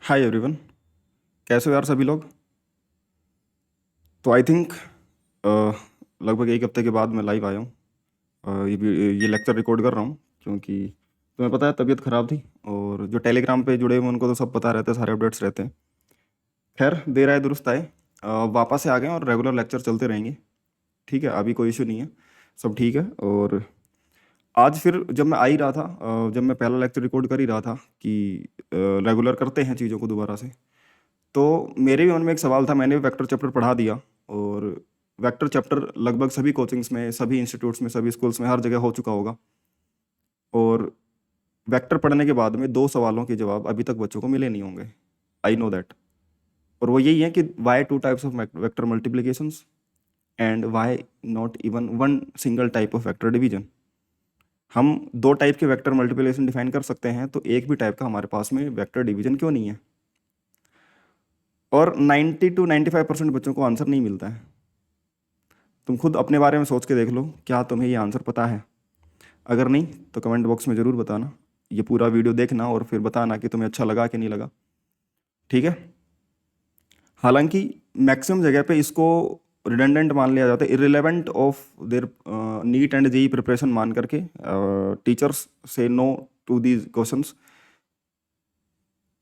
Hi everyone. कैसे हो यार सभी लोग। तो आई थिंक लगभग एक हफ्ते के बाद मैं लाइव आया हूँ। ये लेक्चर रिकॉर्ड कर रहा हूँ क्योंकि तुम्हें पता है तबीयत ख़राब थी। और जो टेलीग्राम पे जुड़े हुए उनको तो सब पता रहता है, सारे अपडेट्स रहते हैं। खैर देर आए दुरुस्त आए, वापस से आ गए और रेगुलर लेक्चर चलते रहेंगे। ठीक है, अभी कोई इशू नहीं है, सब ठीक है। और आज फिर जब मैं आ ही रहा था, जब मैं पहला लेक्चर रिकॉर्ड कर ही रहा था कि रेगुलर करते हैं चीज़ों को दोबारा से, तो मेरे भी मन में एक सवाल था। मैंने भी वेक्टर चैप्टर पढ़ा दिया, और वेक्टर चैप्टर लगभग सभी कोचिंग्स में, सभी इंस्टीट्यूट्स में, सभी स्कूल्स में, हर जगह हो चुका होगा। और वेक्टर पढ़ने के बाद में दो सवालों के जवाब अभी तक बच्चों को मिले नहीं होंगे। I know that. और वो यही है कि why two types of vector multiplications and why not even one single type of vector division. हम दो टाइप के वेक्टर मल्टीप्लिकेशन डिफाइन कर सकते हैं, तो एक भी टाइप का हमारे पास में वेक्टर डिवीजन क्यों नहीं है। और 90 to 95% बच्चों को आंसर नहीं मिलता है। तुम खुद अपने बारे में सोच के देख लो, क्या तुम्हें ये आंसर पता है? अगर नहीं तो कमेंट बॉक्स में ज़रूर बताना। ये पूरा वीडियो देखना और फिर बताना कि तुम्हें अच्छा लगा कि नहीं लगा। ठीक है। हालांकि मैक्सिमम जगह पे इसको रिडंडेंट मान लिया जाता है, irrelevant of their NEET and JEE preparation मान करके टीचर्स से नो टू दीज क्वेश्चंस,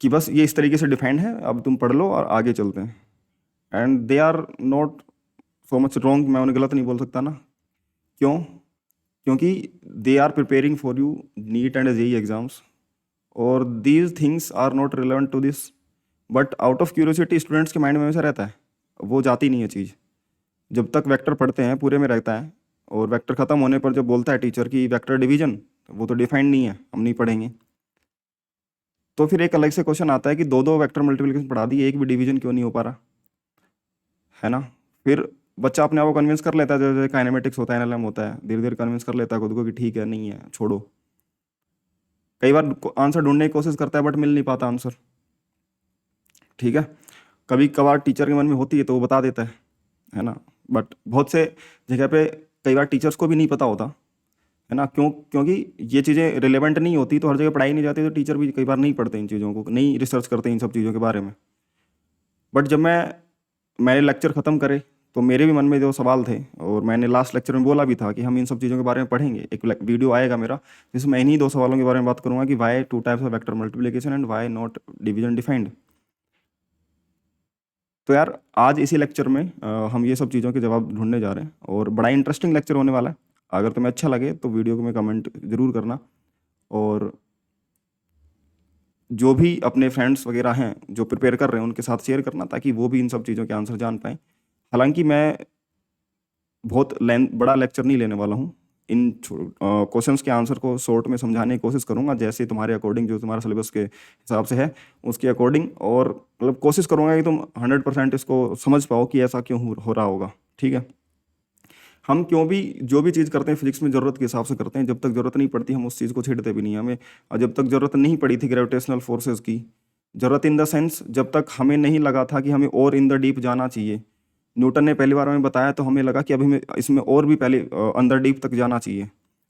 कि बस ये इस तरीके से डिफाइंड है, अब तुम पढ़ लो और आगे चलते हैं। And they are not so much wrong, मैं उन्हें गलत नहीं बोल सकता ना। क्यों? क्योंकि they are preparing for you NEET and JEE exams, और these things are not relevant to this. But out of curiosity students के माइंड में हमेशा रहता है, वो जाती नहीं है चीज़। जब तक वेक्टर पढ़ते हैं पूरे में रहता है, और वेक्टर ख़त्म होने पर जब बोलता है टीचर की वेक्टर डिवीजन, वो तो डिफाइंड नहीं है, हम नहीं पढ़ेंगे। तो फिर एक अलग से क्वेश्चन आता है कि दो दो वेक्टर मल्टीप्लिकेशन पढ़ा दी, एक भी डिवीजन क्यों नहीं हो पा रहा है ना। फिर बच्चा अपने आप को कन्विंस कर लेता है, जैसे काइनेमेटिक्स होता है, एनएलएम होता है, धीरे धीरे कन्विंस कर लेता है खुद को कि ठीक है, नहीं है, छोड़ो। कई बार आंसर ढूंढने की कोशिश करता है बट मिल नहीं पाता आंसर। ठीक है। कभी कभार टीचर के मन में होती है तो वो बता देता है ना। बट बहुत से जगह पे कई बार टीचर्स को भी नहीं पता होता है ना। क्योंकि ये चीज़ें रिलेवेंट नहीं होती, तो हर जगह पढ़ाई नहीं जाती, तो टीचर भी कई बार नहीं पढ़ते इन चीज़ों को, नहीं रिसर्च करते इन सब चीज़ों के बारे में। बट जब मैंने लेक्चर ख़त्म करे, तो मेरे भी मन में जो सवाल थे, और मैंने लास्ट लेक्चर में बोला भी था कि हम इन सब चीज़ों के बारे में पढ़ेंगे। एक वीडियो आएगा मेरा जिसमें इन्हीं दो सवालों के बारे में बात करूंगा कि why two types of vector multiplication and why not division defined. तो यार आज इसी लेक्चर में हम ये सब चीज़ों के जवाब ढूंढने जा रहे हैं, और बड़ा इंटरेस्टिंग लेक्चर होने वाला है। अगर तुम्हें अच्छा लगे तो वीडियो को में कमेंट ज़रूर करना, और जो भी अपने फ्रेंड्स वगैरह हैं जो प्रिपेयर कर रहे हैं उनके साथ शेयर करना, ताकि वो भी इन सब चीज़ों के आंसर जान पाएँ। हालांकि मैं बहुत बड़ा लेक्चर नहीं लेने वाला हूँ। इन क्वेश्चंस के आंसर को शॉर्ट में समझाने की कोशिश करूँगा, जैसे तुम्हारे अकॉर्डिंग, जो तुम्हारा सिलेबस के हिसाब से है उसके अकॉर्डिंग। और मतलब कोशिश करूँगा कि तुम 100% इसको समझ पाओ कि ऐसा क्यों हो रहा होगा। ठीक है। हम क्यों भी जो भी चीज़ करते हैं फिजिक्स में ज़रूरत के हिसाब से करते हैं। जब तक ज़रूरत नहीं पड़ती हम उस चीज़ को छेड़ते भी नहीं हैं हमें। और जब तक ज़रूरत नहीं पड़ी थी ग्रेविटेशनल फोर्सेस की, ज़रूरत इन द सेंस जब तक हमें नहीं लगा था कि हमें और इन द डीप जाना चाहिए। न्यूटन ने पहली बार हमें बताया तो हमें लगा कि अभी हमें इसमें और भी पहले अंदर डीप तक जाना चाहिए।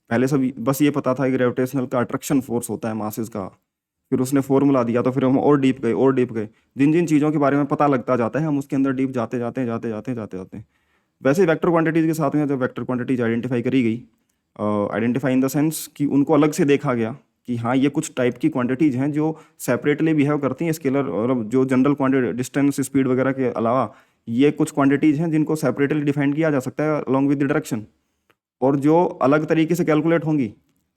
पहले सब बस ये पता था कि ग्रेविटेशनल का अट्रैक्शन फोर्स होता है मासेस का। फिर उसने फॉर्मूला दिया तो फिर हम और डीप गए, और डीप गए। जिन जिन चीज़ों के बारे में पता लगता जाता है हम उसके अंदर डीप जाते जाते जाते जाते जाते जाते हैं। वैसे वेक्टर क्वांटिटीज़ के साथ में जब वेक्टर क्वांटिटीज आइडेंटिफाई करी गई, आइडेंटिफाई इन द सेंस कि उनको अलग से देखा गया कि हाँ ये कुछ टाइप की क्वांटिटीज़ हैं जो सेपरेटली बिहेव करती हैं स्केलर, और जो जनरल क्वांटिटी डिस्टेंस स्पीड वगैरह के अलावा ये कुछ क्वांटिटीज़ हैं जिनको सेपरेटली डिफाइन किया जा सकता है अलॉन्ग विद द डायरेक्शन, और जो अलग तरीके से कैलकुलेट होंगी।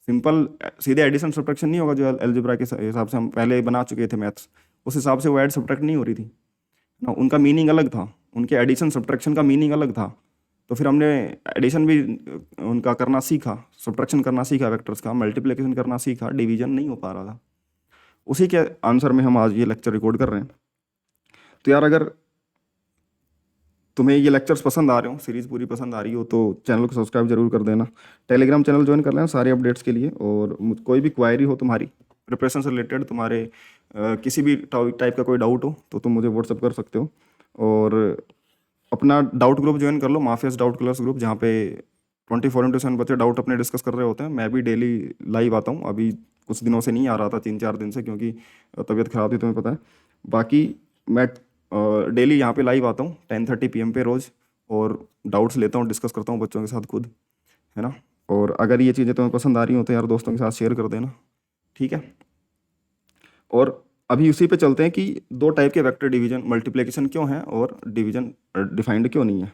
सिंपल सीधे एडिशन सब्ट्रैक्शन नहीं होगा जो अलजेब्रा के हिसाब से हम पहले बना चुके थे मैथ्स, उस हिसाब से वो ऐड सब्ट्रैक्ट नहीं हो रही थी ना। उनका मीनिंग अलग था, उनके एडिशन सब्ट्रैक्शन का मीनिंग अलग था। तो फिर हमने एडिशन भी उनका करना सीखा, सब्ट्रैक्शन करना सीखा, वेक्टर्स का मल्टीप्लिकेशन करना सीखा, डिवीजन नहीं हो पा रहा था। उसी के आंसर में हम आज ये लेक्चर रिकॉर्ड कर रहे हैं। तो यार अगर तुम्हें ये लेक्चर्स पसंद आ रहे हो, सीरीज़ पूरी पसंद आ रही हो, तो चैनल को सब्सक्राइब जरूर कर देना। टेलीग्राम चैनल ज्वाइन कर लेना सारे अपडेट्स के लिए। और कोई भी क्वायरी हो तुम्हारी प्रिपरेशन से रिलेटेड, तुम्हारे किसी भी टाइप का कोई डाउट हो तो तुम मुझे व्हाट्सअप कर सकते हो। और अपना डाउट ग्रुप ज्वाइन कर लो, माफियाज डाउट क्लास ग्रुप, जहाँ पे 24/7 बच्चे डाउट अपने डिस्कस कर रहे होते हैं। मैं भी डेली लाइव आता हूँ, अभी कुछ दिनों से नहीं आ रहा था, 3-4 दिन से, क्योंकि तबीयत ख़राब थी तुम्हें पता है। बाकी मैं डेली यहाँ पे लाइव आता हूँ 10:30 PM पे रोज़, और डाउट्स लेता हूँ, डिस्कस करता हूँ बच्चों के साथ खुद, है ना। और अगर ये चीज़ें तुम्हें पसंद आ रही हो तो यार दोस्तों के साथ शेयर कर देना, ठीक है। और अभी उसी पे चलते हैं कि दो टाइप के वेक्टर डिवीजन मल्टीप्लिकेशन क्यों है और डिवीजन डिफाइंड क्यों नहीं है।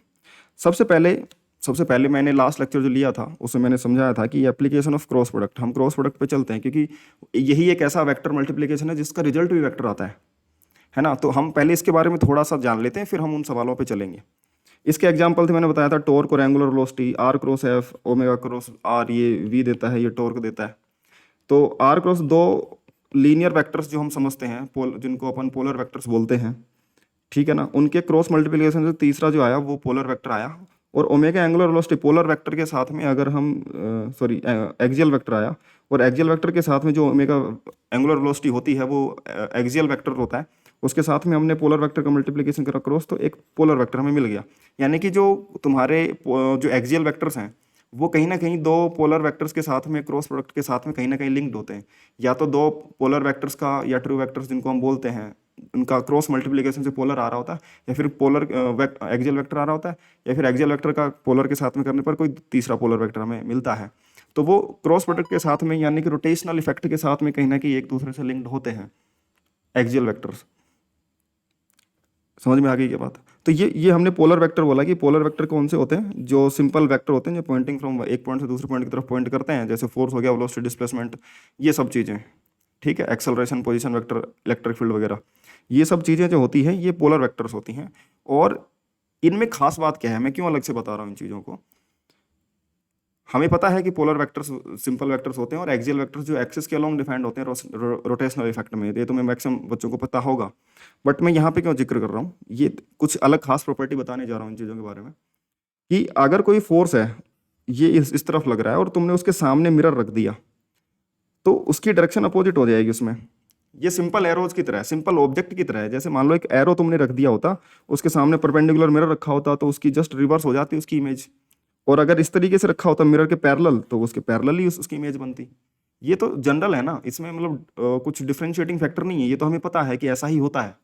सबसे पहले मैंने लास्ट लेक्चर जो लिया था उसमें मैंने समझाया था कि एप्लीकेशन ऑफ क्रॉस प्रोडक्ट, हम क्रॉस प्रोडक्ट पे चलते हैं क्योंकि यही एक ऐसा वेक्टर मल्टीप्लिकेशन है जिसका रिजल्ट भी वेक्टर आता है ना। तो हम पहले इसके बारे में थोड़ा सा जान लेते हैं, फिर हम उन सवालों पे चलेंगे। इसके एग्जाम्पल थे, मैंने बताया था टॉर्क और angular velocity, r cross F, omega cross r, ये वी देता है, ये टॉर्क देता है। तो आर क्रॉस दो लीनियर वेक्टर्स जो हम समझते हैं, जिनको अपन पोलर वेक्टर्स बोलते हैं, ठीक है ना, उनके क्रॉस मल्टीप्लिकेशन से तीसरा जो आया वो पोलर वेक्टर आया। और omega angular velocity polar vector के साथ में अगर हम सॉरी एक्सियल वेक्टर आया, और एक्सियल वेक्टर के साथ में जो ओमेगा एंगुलर वेलोसिटी होती है वो एक्सियल वेक्टर होता है, उसके साथ में हमने पोलर वेक्टर का मल्टीप्लिकेशन करा क्रॉस, तो एक पोलर वेक्टर हमें मिल गया। यानी कि जो तुम्हारे जो एक्सियल वेक्टर्स हैं वो कहीं ना कहीं दो पोलर वेक्टर्स के साथ में क्रॉस प्रोडक्ट के साथ में कहीं ना कहीं लिंक्ड होते हैं। या तो दो पोलर वेक्टर्स का या ट्रू वेक्टर्स जिनको हम बोलते हैं उनका क्रॉस मल्टीप्लिकेशन से पोलर आ रहा होता है, या फिर पोलर एक्सियल वेक्टर आ रहा होता है, या फिर एक्सियल वेक्टर का पोलर के साथ में करने पर कोई तीसरा पोलर वेक्टर हमें मिलता है। तो वो क्रॉस प्रोडक्ट के साथ में यानी कि रोटेशनल इफेक्ट के साथ में कहीं ना कहीं एक दूसरे से लिंक्ड होते हैं एक्सियल वेक्टर्स। समझ में आ गई क्या बात। तो ये हमने पोलर वेक्टर बोला कि पोलर वेक्टर कौन से होते हैं, जो सिंपल वेक्टर होते हैं जो पॉइंटिंग फ्रॉम एक पॉइंट से दूसरे पॉइंट की तरफ पॉइंट करते हैं, जैसे फोर्स हो गया, वेलोसिटी, डिस्प्लेसमेंट, ये सब चीज़ें, ठीक है, acceleration, position vector, electric field वगैरह, ये सब चीज़ें जो होती हैं ये पोलर वेक्टर्स होती हैं। और इनमें खास बात क्या है, मैं क्यों अलग से बता रहा हूँ इन चीज़ों को। हमें पता है कि पोलर वेक्टर्स सिंपल वेक्टर्स होते हैं और एक्सियल वेक्टर्स जो एक्सिस के अलोंग डिफाइंड होते हैं रोटेशनल इफेक्ट में, ये तुम्हें मैक्सिमम बच्चों को पता होगा। बट मैं यहाँ पे क्यों जिक्र कर रहा हूँ, ये कुछ अलग खास प्रॉपर्टी बताने जा रहा हूँ इन चीज़ों के बारे में, कि अगर कोई फोर्स है ये इस तरफ लग रहा है और तुमने उसके सामने मिरर रख दिया तो उसकी डायरेक्शन अपोजिट हो जाएगी उसमें। ये सिंपल एरोज की तरह है, सिंपल ऑब्जेक्ट की तरह है। जैसे मान लो एक एरो तुमने रख दिया होता, उसके सामने परपेंडिकुलर मिरर रखा होता तो उसकी जस्ट रिवर्स हो जाती उसकी इमेज। और अगर इस तरीके से रखा होता मिरर के पैरेलल तो उसके पैरेलल ही उसकी इमेज बनती। ये तो जनरल है ना, इसमें मतलब कुछ डिफरेंशिएटिंग फैक्टर नहीं है, ये तो हमें पता है कि ऐसा ही होता है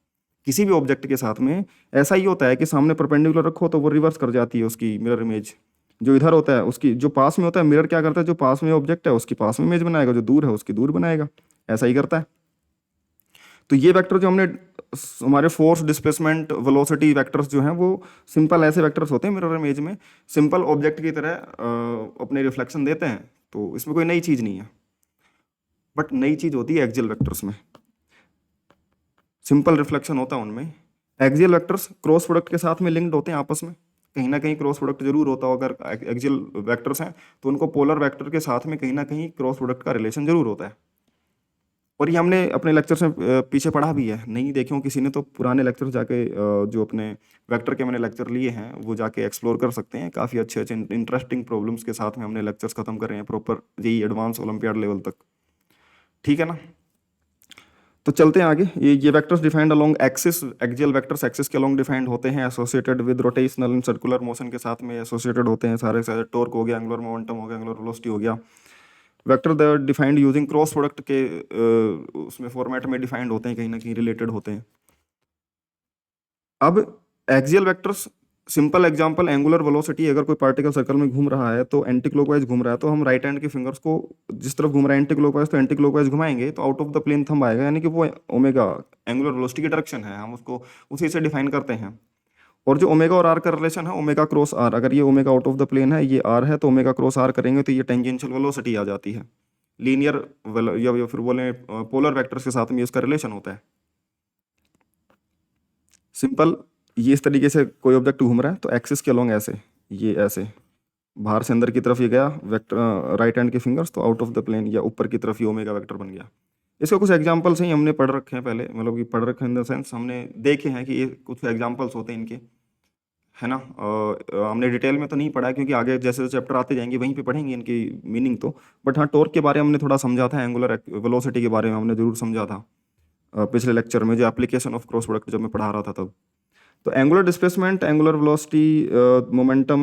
किसी भी ऑब्जेक्ट के साथ में। ऐसा ही होता है कि सामने परपेंडिकुलर रखो तो वो रिवर्स कर जाती है उसकी मिरर इमेज। जो इधर होता है उसकी जो पास में होता है मिरर क्या करता है, जो पास में ऑब्जेक्ट है उसकी पास में इमेज बनाएगा, जो दूर है उसकी दूर बनाएगा, ऐसा ही करता है। तो ये वेक्टर जो हमने हमारे फोर्स, डिस्प्लेसमेंट, वेलोसिटी वेक्टर्स जो हैं वो सिंपल ऐसे वेक्टर्स होते हैं मिरर इमेज में, सिंपल ऑब्जेक्ट की तरह अपने रिफ्लेक्शन देते हैं। तो इसमें कोई नई चीज़ नहीं है। बट नई चीज़ होती है एक्सियल वेक्टर्स में, सिंपल रिफ्लेक्शन होता है उनमें। एक्सियल वेक्टर्स क्रॉस प्रोडक्ट के साथ में लिंक्ड होते हैं आपस में, कहीं ना कहीं क्रॉस प्रोडक्ट जरूर होता हो। अगर एक्सियल वेक्टर्स हैं तो उनको पोलर वेक्टर के साथ में कहीं ना कहीं क्रॉस प्रोडक्ट का रिलेशन जरूर होता है। और ये हमने अपने लेक्चर्स में पीछे पढ़ा भी है, नहीं देखे हो किसी ने तो पुराने लेक्चर जाके जो अपने वेक्टर के मैंने लेक्चर लिए हैं वो जाके एक्सप्लोर कर सकते हैं। काफ़ी अच्छे अच्छे इंटरेस्टिंग प्रॉब्लम्स के साथ में हमने लेक्चर्स खत्म कर रहे हैं प्रॉपर यही एडवांस ओलंपियाड लेवल तक, ठीक है ना। तो चलते हैं आगे। ये vectors defined along axis, axial vectors axis के अलोंग डिफाइंड होते हैं, associated with rotational and circular motion के साथ में एसोसिएटेड होते हैं सारे सारे। टॉर्क हो गया, एंगुलर मोमेंटम हो गया, एंगुलर वेलोसिटी हो गया। Vector the defined using cross product के उसमें फॉर्मेट में डिफाइंड होते हैं, कहीं ना कहीं रिलेटेड होते हैं। अब axial vectors simple example, angular velocity, अगर कोई पार्टिकल सर्कल में घूम रहा है तो एंटी क्लॉकवाइज घूम रहा है तो हम राइट हैंड के फिंगर्स को जिस तरफ घूम रहा है एंटी क्लॉकवाइज तो एंटी क्लॉकवाइज घुमाएंगे तो out of the plane thumb आएगा, यानी कि वो ओमेगा एंगुलर वेलोसिटी की डायरेक्शन है, हम उसको उसी से डिफाइन करते हैं। और जो ओमेगा और आर का रिलेशन है ओमेगा क्रॉस आर, अगर ये omega out of the plane है ये आर है तो ओमेगा क्रॉस आर करेंगे तो ये टेंजेंशियल वेलोसिटी आ जाती है। लीनियर या फिर बोले पोलर वेक्टर्स के साथ में इसका रिलेशन होता है। सिंपल ये इस तरीके से कोई ऑब्जेक्ट घूम रहा है तो एक्सिस के अलोंग ऐसे, ये ऐसे बाहर से अंदर की तरफ ये गया वेक्टर राइट हैंड के फिंगर्स तो आउट ऑफ द प्लेन या ऊपर की तरफ ये ओमेगा वेक्टर बन गया। इसके कुछ एग्जांपल्स हैं, हमने पढ़ रखे हैं पहले, मतलब कि पढ़ रखे हैं इन द सेंस हमने देखे हैं कि ये कुछ एग्जांपल्स होते हैं इनके, है ना। हमने डिटेल में तो नहीं पढ़ा क्योंकि आगे जैसे चैप्टर आते जाएंगे वहीं पे पढ़ेंगे इनकी मीनिंग तो। बट हाँ, टॉर्क के बारे में हमने थोड़ा समझा था, एंगुलर वेलोसिटी के बारे में हमने जरूर समझा था पिछले लेक्चर में, जो एप्लीकेशन ऑफ क्रॉस प्रोडक्ट जब मैं पढ़ा रहा था तब। तो angular displacement, angular velocity, momentum,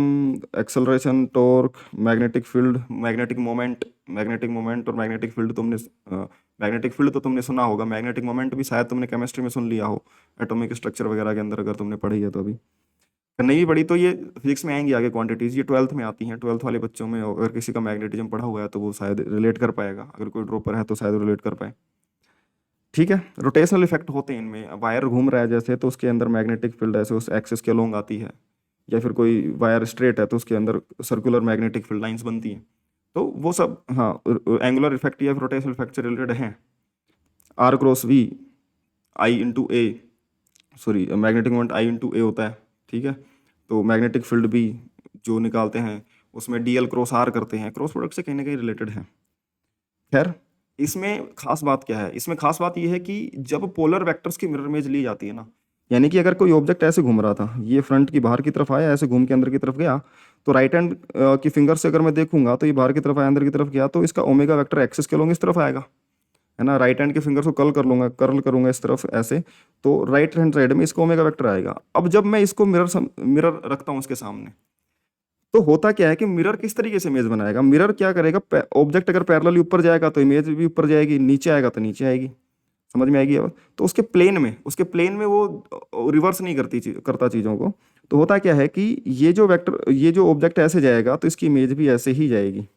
acceleration, torque, magnetic field, magnetic moment और मैग्नेटिक फील्ड तुमने मैग्नेटिक फील्ड तो तुमने सुना होगा, मैग्नेटिक मोमेंट भी शायद तुमने केमिस्ट्री में सुन लिया हो, एटॉमिक स्ट्रक्चर वगैरह के अंदर अगर तुमने पढ़ी है तो। अभी नहीं भी पढ़ी तो ये फिजिक्स में आएंगी आगे क्वांटिटीज, ये 12th में आती हैं। 12th वाले बच्चों में अगर किसी का मैग्नेटिज्म पढ़ा हुआ है तो वो शायद रिलेट कर पाएगा, अगर कोई ड्रॉपर है तो शायद रिलेट कर पाए। ठीक है, रोटेशनल इफेक्ट होते हैं इनमें। वायर घूम रहा है जैसे तो उसके अंदर मैग्नेटिक फील्ड ऐसे उस एक्सिस के अलोंग आती है, या फिर कोई वायर स्ट्रेट है तो उसके अंदर सर्कुलर मैग्नेटिक फील्ड लाइंस बनती हैं। तो वो सब हाँ एंगुलर इफेक्ट या रोटेशनल इफेक्ट से रिलेटेड हैं। R cross V I into A, sorry magnetic moment I into A होता है। ठीक है, तो मैग्नेटिक फील्ड भी जो निकालते हैं उसमें डी एल क्रॉस आर करते हैं, क्रॉस प्रोडक्ट से कहीं ना कहीं रिलेटेड है। खैर, इसमें खास बात क्या है, इसमें खास बात यह है कि जब पोलर वेक्टर्स की मिरर इमेज ली जाती है ना, यानी कि अगर कोई ऑब्जेक्ट ऐसे घूम रहा था, ये फ्रंट की बाहर की तरफ आया, ऐसे घूम के अंदर की तरफ गया, तो राइट हैंड की फिंगर से अगर मैं देखूंगा तो ये बाहर की तरफ आया, अंदर की तरफ गया, तो इसका ओमेगा वेक्टर एक्सिस के लोग इस तरफ आएगा, है ना। राइट हैंड के फिंगर को कर्ल करूंगा इस तरफ ऐसे, तो राइट हैंड साइड में इसका ओमेगा वेक्टर आएगा। अब जब मैं इसको मिरर रखता हूँ उसके सामने, तो होता क्या है कि मिरर किस तरीके से इमेज बनाएगा, मिरर क्या करेगा, ऑब्जेक्ट अगर पैरेलली ऊपर जाएगा तो इमेज भी ऊपर जाएगी, नीचे आएगा तो नीचे आएगी। समझ में आएगी अब। तो उसके प्लेन में वो रिवर्स नहीं करता चीज़ों को। तो होता क्या है कि ये जो ऑब्जेक्ट ऐसे जाएगा तो इसकी इमेज भी ऐसे ही जाएगी।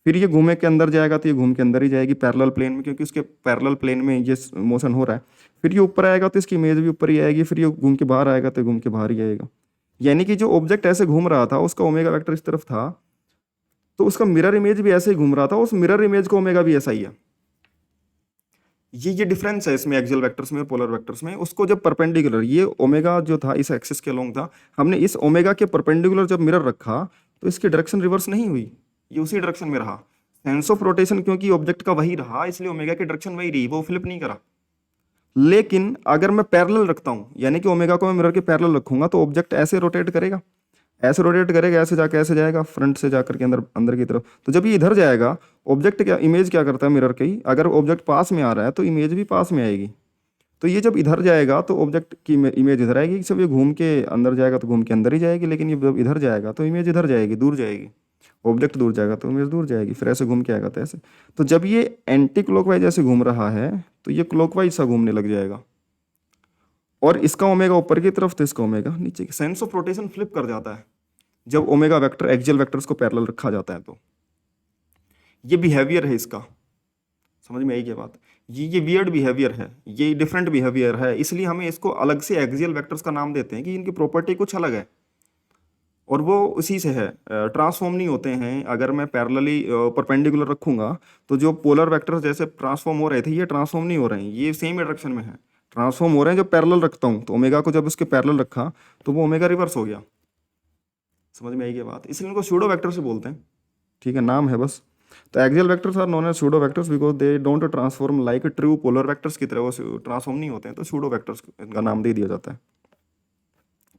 फिर ये घूमे के अंदर जाएगा तो ये घूम के अंदर ही जाएगी पैरेलल प्लेन में, क्योंकि उसके पैरेलल प्लेन में ये मोशन हो रहा है। फिर ये ऊपर आएगा तो इसकी इमेज भी ऊपर ही आएगी, फिर ये घूम के बाहर आएगा तो घूम के बाहर ही आएगा। यानी कि जो ऑब्जेक्ट ऐसे घूम रहा था उसका ओमेगा वेक्टर इस तरफ था, तो उसका मिरर इमेज भी ऐसे ही घूम रहा था, उस मिरर इमेज का ओमेगा भी ऐसा ही है। ये डिफरेंस है इसमें एक्सियल वेक्टर्स में और पोलर वेक्टर्स में। उसको जब परपेंडिकुलर, ये ओमेगा जो था इस एक्सिस के अलोंग था, हमने इस ओमेगा के परपेंडिकुलर जब मिरर रखा तो इसकी डायरेक्शन रिवर्स नहीं हुई, ये उसी डायरेक्शन में रहा। सेंस ऑफ रोटेशन क्योंकि ऑब्जेक्ट का वही रहा, इसलिए ओमेगा की डायरेक्शन वही रही, वो फ्लिप नहीं करा। लेकिन अगर मैं पैरेलल रखता हूं, यानी कि ओमेगा को मैं मिरर के पैरेलल रखूंगा, तो ऑब्जेक्ट ऐसे रोटेट करेगा, ऐसे जाके ऐसे जाएगा, फ्रंट से जाकर के अंदर की तरफ। तो जब ये इधर जाएगा, ऑब्जेक्ट क्या इमेज क्या करता है मिरर की, अगर ऑब्जेक्ट पास में आ रहा है तो इमेज भी पास में आएगी। तो ये जब इधर जाएगा तो ऑब्जेक्ट की इमेज इधर आएगी, जब ये घूम के अंदर जाएगा तो घूम के अंदर ही जाएगी, लेकिन ये जब इधर जाएगा तो इमेज इधर जाएगी, दूर जाएगी। ऑब्जेक्ट दूर जाएगा तो इमेज दूर जाएगी, फिर ऐसे घूम के आएगा तो ऐसे। तो जब ये एंटी क्लॉकवाइज ऐसे घूम रहा है तो ये क्लॉकवाइज सा घूमने लग जाएगा, और इसका ओमेगा ऊपर की तरफ तो इसका ओमेगा नीचे की। सेंस ऑफ रोटेशन फ्लिप कर जाता है जब ओमेगा वेक्टर एक्सियल वेक्टर्स को पैरेलल रखा जाता है। तो ये बिहेवियर है इसका, समझ में आई क्या बात। ये वियर्ड बिहेवियर है, ये डिफरेंट बिहेवियर है, इसलिए हमें इसको अलग से एक्सियल वेक्टर्स का नाम देते हैं कि इनकी प्रॉपर्टी कुछ अलग है, और वो उसी से है, ट्रांसफॉर्म नहीं होते हैं। अगर मैं पैरेलली परपेंडिकुलर रखूंगा तो जो पोलर वेक्टर्स जैसे ट्रांसफॉर्म हो रहे थे, ये ट्रांसफॉर्म नहीं हो रहे हैं, ये सेम डायरेक्शन में है, ट्रांसफॉर्म हो रहे हैं जब पैरेलल रखता हूँ। तो ओमेगा को जब उसके पैरेलल रखा तो वो ओमेगा रिवर्स हो गया। समझ में आएगी बात, इसलिए इनको सूडो वेक्टर से बोलते हैं। ठीक है, नाम है बस। तो axial vectors are known as pseudo vectors because they don't transform like true polar vectors की तरह, वो ट्रांसफॉर्म नहीं होते हैं, तो सूडो वेक्टर्स का नाम दे दिया जाता है।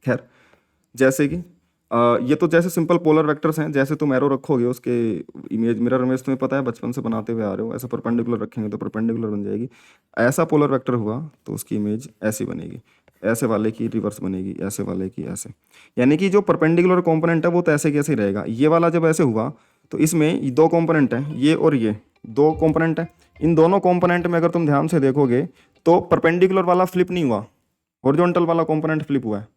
खैर, जैसे कि ये तो जैसे सिंपल पोलर वेक्टर्स हैं, जैसे तुम एरो रखोगे उसके इमेज मिरर इमेज तुम्हें पता है, बचपन से बनाते हुए आ रहे हो, ऐसा परपेंडिकुलर रखेंगे तो परपेंडिकुलर बन जाएगी। ऐसा पोलर वेक्टर हुआ तो उसकी इमेज ऐसी बनेगी, ऐसे वाले की रिवर्स बनेगी, ऐसे वाले की ऐसे। यानी कि जो परपेंडिकुलर कंपोनेंट है वो तो ऐसे कैसे ही रहेगा। ये वाला जब ऐसे हुआ तो इसमें दो कंपोनेंट हैं, ये और ये दो कंपोनेंट हैं। इन दोनों कंपोनेंट में अगर तुम ध्यान से देखोगे तो परपेंडिकुलर वाला फ्लिप नहीं हुआ, हॉरिजॉन्टल वाला कंपोनेंट फ्लिप हुआ है।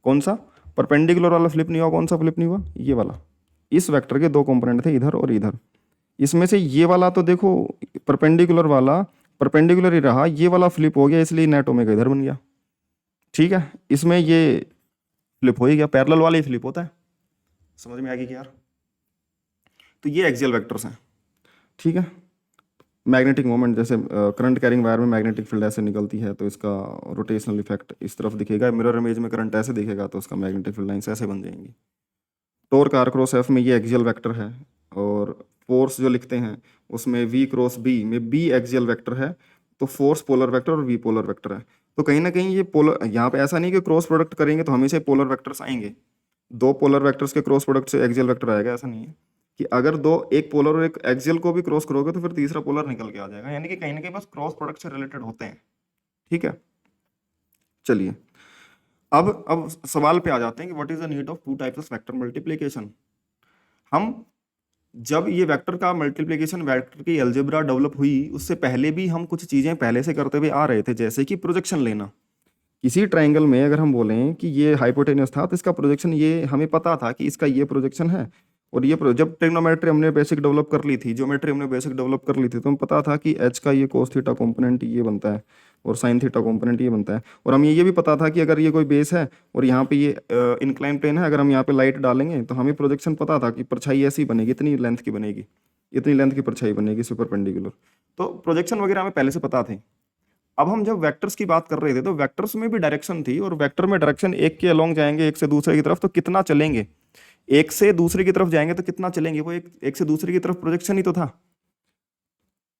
कौन सा? परपेंडिकुलर वाला फ्लिप नहीं हुआ। कौन सा फ्लिप नहीं हुआ? ये वाला। इस वेक्टर के दो कंपोनेंट थे, इधर और इधर। इसमें से ये वाला तो देखो परपेंडिकुलर वाला परपेंडिकुलर ही रहा, ये वाला फ्लिप हो गया, इसलिए नेट ओमेगा इधर बन गया। ठीक है, इसमें ये फ्लिप हो ही गया, पैरेलल वाला ही फ्लिप होता है। समझ में आ गई क्या यार? तो ये एक्सियल वेक्टर्स हैं। ठीक है, मैग्नेटिक मोमेंट जैसे करंट कैरिंग वायर में मैग्नेटिक फील्ड ऐसे निकलती है तो इसका रोटेशनल इफेक्ट इस तरफ दिखेगा, मिरर इमेज में करंट ऐसे दिखेगा तो उसका मैग्नेटिक फील्ड लाइंस ऐसे बन जाएंगी। टॉर्क आर क्रॉस एफ में ये एक्सियल वेक्टर है, और फोर्स जो लिखते हैं उसमें वी क्रॉस बी में बी एक्सियल वेक्टर है, तो फोर्स पोलर वेक्टर और वी पोलर वेक्टर है। तो कहीं ना कहीं ये पोलर, यहाँ पे ऐसा नहीं कि क्रॉस प्रोडक्ट करेंगे तो हमेशा पोलर वेक्टर्स आएंगे, दो पोलर वेक्टर्स के क्रॉस प्रोडक्ट से एक्सियल वेक्टर आएगा, ऐसा नहीं है कि अगर एक पोलर और एक एक्सियल को भी क्रॉस करोगे तो फिर तीसरा पोलर निकल के आ जाएगा। यानी कि कहीं ना कहीं बस क्रॉस प्रोडक्ट से रिलेटेड होते हैं। ठीक है, चलिए अब सवाल पे आ जाते हैं कि what is the need of to types of vector multiplication. हम जब ये वेक्टर का मल्टीप्लिकेशन, वेक्टर की अलजेब्रा डेवलप हुई, उससे पहले भी हम कुछ चीजें पहले से करते हुए आ रहे थे, जैसे कि प्रोजेक्शन लेना। किसी ट्रायंगल में अगर हम बोलें कि ये हाइपोटेन्यूस था तो इसका प्रोजेक्शन, ये हमें पता था कि इसका ये प्रोजेक्शन है। और ये जब ट्रिग्नोमेट्री हमने बेसिक डेवलप कर ली थी, ज्योमेट्री हमने बेसिक डेवलप कर ली थी, तो हमें पता था कि एच का ये कोस थीटा कॉम्पोनेंट ये बनता है और साइन थीटा कॉम्पोनेंट ये बनता है। और हम ये भी पता था कि अगर ये कोई बेस है और यहाँ पे ये इंक्लाइन प्लेन है, अगर हम यहाँ पे लाइट डालेंगे तो हमें प्रोजेक्शन पता था कि परछाई ऐसी बनेगी, इतनी लेंथ की बनेगी, इतनी लेंथ की परछाई बनेगी सुपर परपेंडिकुलर। तो प्रोजेक्शन वगैरह हमें पहले से पता थे। अब हम जब वेक्टर्स की बात कर रहे थे तो वेक्टर्स में भी डायरेक्शन थी, और वेक्टर में डायरेक्शन एक के अलोंग जाएंगे, एक से दूसरे की तरफ, तो कितना चलेंगे, एक से दूसरे की तरफ जाएंगे तो कितना चलेंगे, वो एक से दूसरे की तरफ प्रोजेक्शन ही तो था।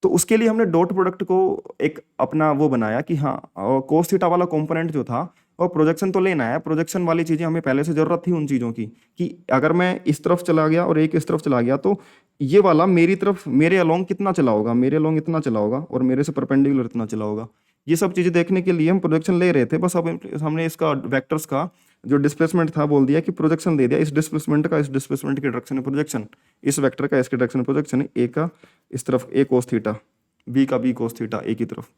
तो उसके लिए हमने डॉट प्रोडक्ट को एक अपना वो बनाया कि हाँ, कोस थीटा वाला कंपोनेंट जो था और प्रोजेक्शन तो लेना है, प्रोजेक्शन वाली चीजें हमें पहले से जरूरत थी उन चीजों की, कि अगर मैं इस तरफ चला गया और एक इस तरफ चला गया तो ये वाला मेरी तरफ, मेरे अलोंग कितना चला होगा, मेरे अलोंग इतना चला होगा और मेरे से परपेंडिकुलर इतना चला होगा। ये सब चीजें देखने के लिए हम प्रोजेक्शन ले रहे थे। बस अब हमने इसका वेक्टर्स का जो डिस्प्लेसमेंट था बोल दिया कि प्रोजेक्शन दे दिया, इस डिस्प्लेसमेंट का इस डिस्प्लेसमेंट की डायरेक्शन में प्रोजेक्शन, इस वेक्टर का इसके डायरेक्शन में प्रोजेक्शन है, ए का इस तरफ ए कोस थीटा, बी का बी कोस थीटा ए की तरफ।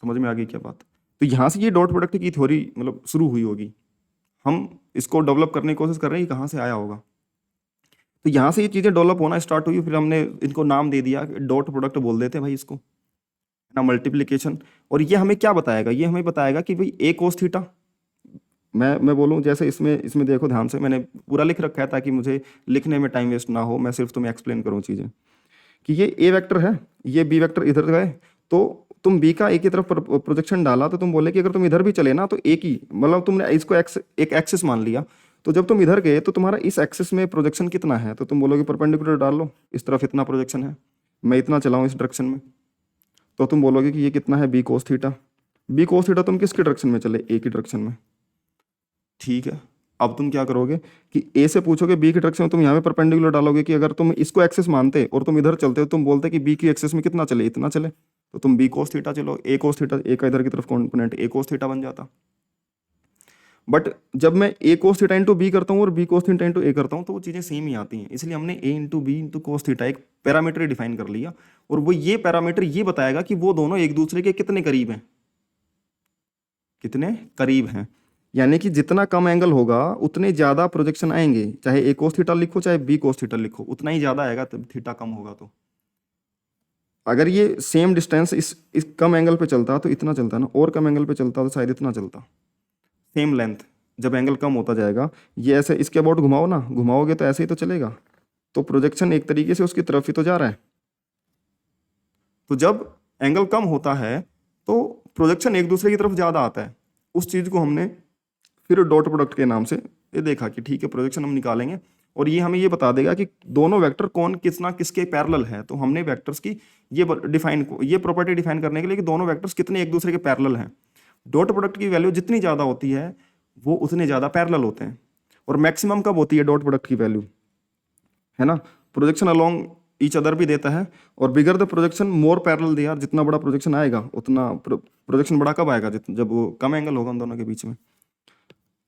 समझ में आ गई क्या बात? तो यहाँ से ये डॉट प्रोडक्ट की थ्योरी मतलब शुरू हुई होगी। हम इसको डेवलप करने की कोशिश कर रहे हैं कि कहाँ से आया होगा। तो यहाँ से ये चीज़ें डेवलप होना स्टार्ट हुई, फिर हमने इनको नाम दे दिया, डॉट प्रोडक्ट बोल देते हैं भाई इसको ना, मल्टीप्लिकेशन। और ये हमें क्या बताएगा, ये हमें बताएगा कि भाई ए कोस थीटा, मैं बोलूँ जैसे इसमें इसमें देखो ध्यान से, मैंने पूरा लिख रखा है ताकि मुझे लिखने में टाइम वेस्ट ना हो, मैं सिर्फ तुम्हें एक्सप्लेन करूँ चीज़ें। कि ये ए वेक्टर है, ये बी वेक्टर इधर गए, तो तुम बी का ए की तरफ प्रोजेक्शन डाला, तो तुम बोले कि अगर तुम इधर भी चले ना तो ए की, मतलब तुमने इसको एक एक्सिस मान लिया, तो जब तुम इधर गए तो तुम्हारा इस एक्सिस में प्रोजेक्शन कितना है, तो तुम बोलोगे परपेंडिकुलर डाल लो, इस तरफ इतना प्रोजेक्शन है, मैं इतना चलाऊँ इस डायरेक्शन में, तो तुम बोलोगे कि ये कितना है, B cos theta. B cos theta तुम किसके डायरेक्शन में चले, ए की डायरेक्शन में। ठीक है, अब तुम क्या करोगे कि ए से पूछोगे बी की डायरेक्शन में, तुम यहाँ पे परपेंडिकुलर डालोगे कि अगर तुम इसको एक्सेस मानते और तुम इधर चलते हो, तुम बोलते कि बी की एक्सेस में कितना चले, इतना चले, तो तुम बी कोस थीटा चलो, ए कोस थीटा, ए का इधर की तरफ कॉम्पोनेंट ए कोस थीटा बन जाता। बट जब मैं ए कोस थीटा इंटू बी करता हूँ और बी कोस थीटा इंटू ए करता हूँ तो वो चीज़ें सेम ही आती हैं, इसलिए हमने A into B into cos theta एक पैरामीटर डिफाइन कर लिया, और वो ये पैरामीटर ये बताएगा कि वो दोनों एक दूसरे के कितने करीब हैं, कितने करीब हैं। यानी कि जितना कम एंगल होगा उतने ज़्यादा प्रोजेक्शन आएंगे, चाहे ए कोस थीटा लिखो चाहे बी कोस थीटा लिखो, उतना ही ज़्यादा आएगा, तब थीटा कम होगा। तो अगर ये सेम डिस्टेंस इस कम एंगल पे चलता तो इतना चलता ना, और कम एंगल पे चलता तो शायद इतना चलता। सेम लेंथ, जब एंगल कम होता जाएगा, ये ऐसे इसके अबाउट घुमाओ ना, घुमाओगे तो ऐसे ही तो चलेगा, तो प्रोजेक्शन एक तरीके से उसकी तरफ ही तो जा रहा है। तो जब एंगल कम होता है तो प्रोजेक्शन एक दूसरे की तरफ ज़्यादा आता है। उस चीज़ को हमने फिर डॉट प्रोडक्ट के नाम से ये देखा कि ठीक है, प्रोजेक्शन हम निकालेंगे और ये हमें ये बता देगा कि दोनों वेक्टर कौन कितना किसके पैरेलल है। तो हमने वेक्टर्स की ये ये प्रॉपर्टी डिफाइन करने के लिए कि दोनों वेक्टर्स कितने एक दूसरे के पैरेलल हैं। डॉट प्रोडक्ट की वैल्यू जितनी ज़्यादा होती है वो उतने ज़्यादा पैरेलल होते हैं। और मैक्सिमम कब होती है डॉट प्रोडक्ट की वैल्यू, है ना, प्रोजेक्शन अलोंग ईच अदर भी देता है, और bigger the projection more parallel they, यार जितना बड़ा प्रोजेक्शन आएगा उतना प्रोजेक्शन बड़ा कब आएगा, जब वो कम एंगल होगा उन दोनों के बीच में।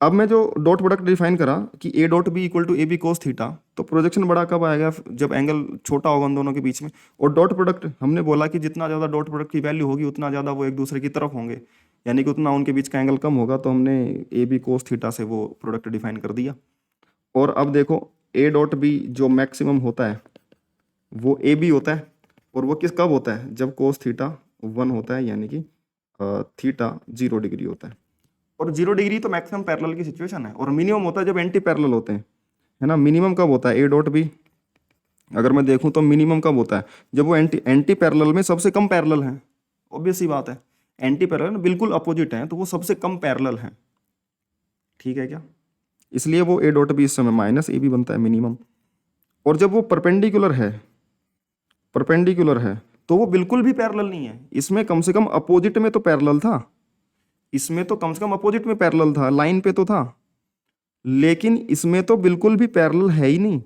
अब मैं जो डॉट प्रोडक्ट डिफाइन करा कि A dot B equal to A B cos theta, तो प्रोजेक्शन बड़ा कब आएगा, जब एंगल छोटा होगा उन दोनों के बीच में। और डॉट प्रोडक्ट हमने बोला कि जितना ज़्यादा डॉट प्रोडक्ट की वैल्यू होगी उतना ज़्यादा वो एक दूसरे की तरफ होंगे, यानी कि उतना उनके बीच का एंगल कम होगा, तो हमने ए बी कोस थीटा से वो प्रोडक्ट डिफाइन कर दिया। और अब देखो ए डॉट बी जो मैक्सिमम होता है वो ए बी होता है, और वो किस कब होता है, जब कोस थीटा 1 होता है, यानी कि थीटा 0 डिग्री होता है। और 0 डिग्री तो मैक्सिमम पैरेलल की सिचुएशन है, और मिनिमम होता है जब एंटी पैरेलल होते हैं, है ना। मिनिमम कब होता है ए डॉट बी, अगर मैं देखूं तो मिनिमम कब होता है, जब वो एंटी पैरेलल में सबसे कम पैरेलल है। ऑब्वियस सी बात है, एंटी पैरेलल बिल्कुल अपोजिट है, तो वो सबसे कम पैरेलल है। ठीक है क्या, इसलिए वो ए डॉट बी इस समय माइनस ए बी बनता है मिनिमम। और जब वो परपेंडिकुलर है तो वो बिल्कुल भी पैरेलल नहीं है, इसमें कम से कम अपोजिट में तो पैरेलल था, इसमें तो कम से कम अपोजिट में पैरेलल था, लाइन पे तो था, लेकिन इसमें तो बिल्कुल भी पैरेलल है ही नहीं।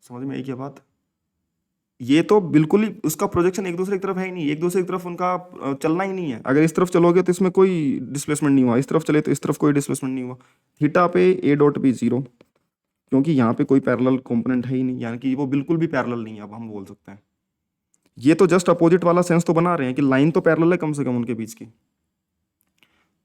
समझ में आई क्या बात? ये तो बिल्कुल ही उसका प्रोजेक्शन एक दूसरे की तरफ है ही नहीं, एक दूसरे की तरफ उनका चलना ही नहीं है। अगर इस तरफ चलोगे तो इसमें कोई डिस्प्लेसमेंट नहीं हुआ, इस तरफ चले तो इस तरफ कोई डिस्प्लेसमेंट नहीं हुआ। थीटा पे ए डॉट बी जीरो, क्योंकि यहाँ पे कोई पैरेलल कंपोनेंट है ही नहीं, यानी कि वो बिल्कुल भी पैरेलल नहीं है। अब हम बोल सकते हैं ये तो जस्ट अपोजिट वाला सेंस तो बना रहे हैं कि लाइन तो पैरेलल है कम से कम उनके बीच की,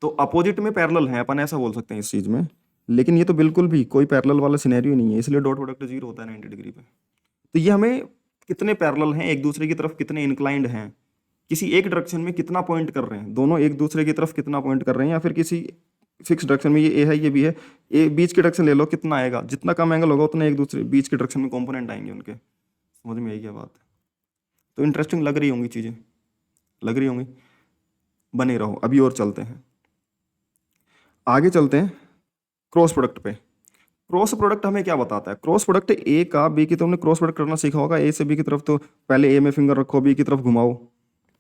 तो अपोजिट में पैरेलल है, अपन ऐसा बोल सकते हैं इस चीज में। लेकिन ये तो बिल्कुल भी कोई पैरेलल वाला सिनेरियो नहीं है, इसलिए डॉट प्रोडक्ट जीरो होता है 90 डिग्री पे। तो ये हमें कितने पैरेलल हैं एक दूसरे की तरफ, कितने इंक्लाइंड हैं, किसी एक डायरेक्शन में कितना पॉइंट कर रहे हैं, दोनों एक दूसरे की तरफ कितना पॉइंट कर रहे हैं, या फिर किसी फिक्स डायरेक्शन में, ये ए है ये बी है, ए बीच की डायरेक्शन ले लो, कितना आएगा, जितना कम एंगल होगा उतना एक दूसरे बीच के डायरेक्शन में कंपोनेंट आएंगे उनके। समझ में आई क्या बात? तो इंटरेस्टिंग लग रही होंगी चीज़ें, लग रही होंगी, बने रहो। अभी और चलते हैं, आगे चलते हैं क्रॉस प्रोडक्ट पे। क्रॉस प्रोडक्ट हमें क्या बताता है? क्रॉस प्रोडक्ट ए का बी की, तुमने क्रॉस प्रोडक्ट करना सीखा होगा, ए से बी की तरफ, तो पहले ए में फिंगर रखो, बी की तरफ घुमाओ,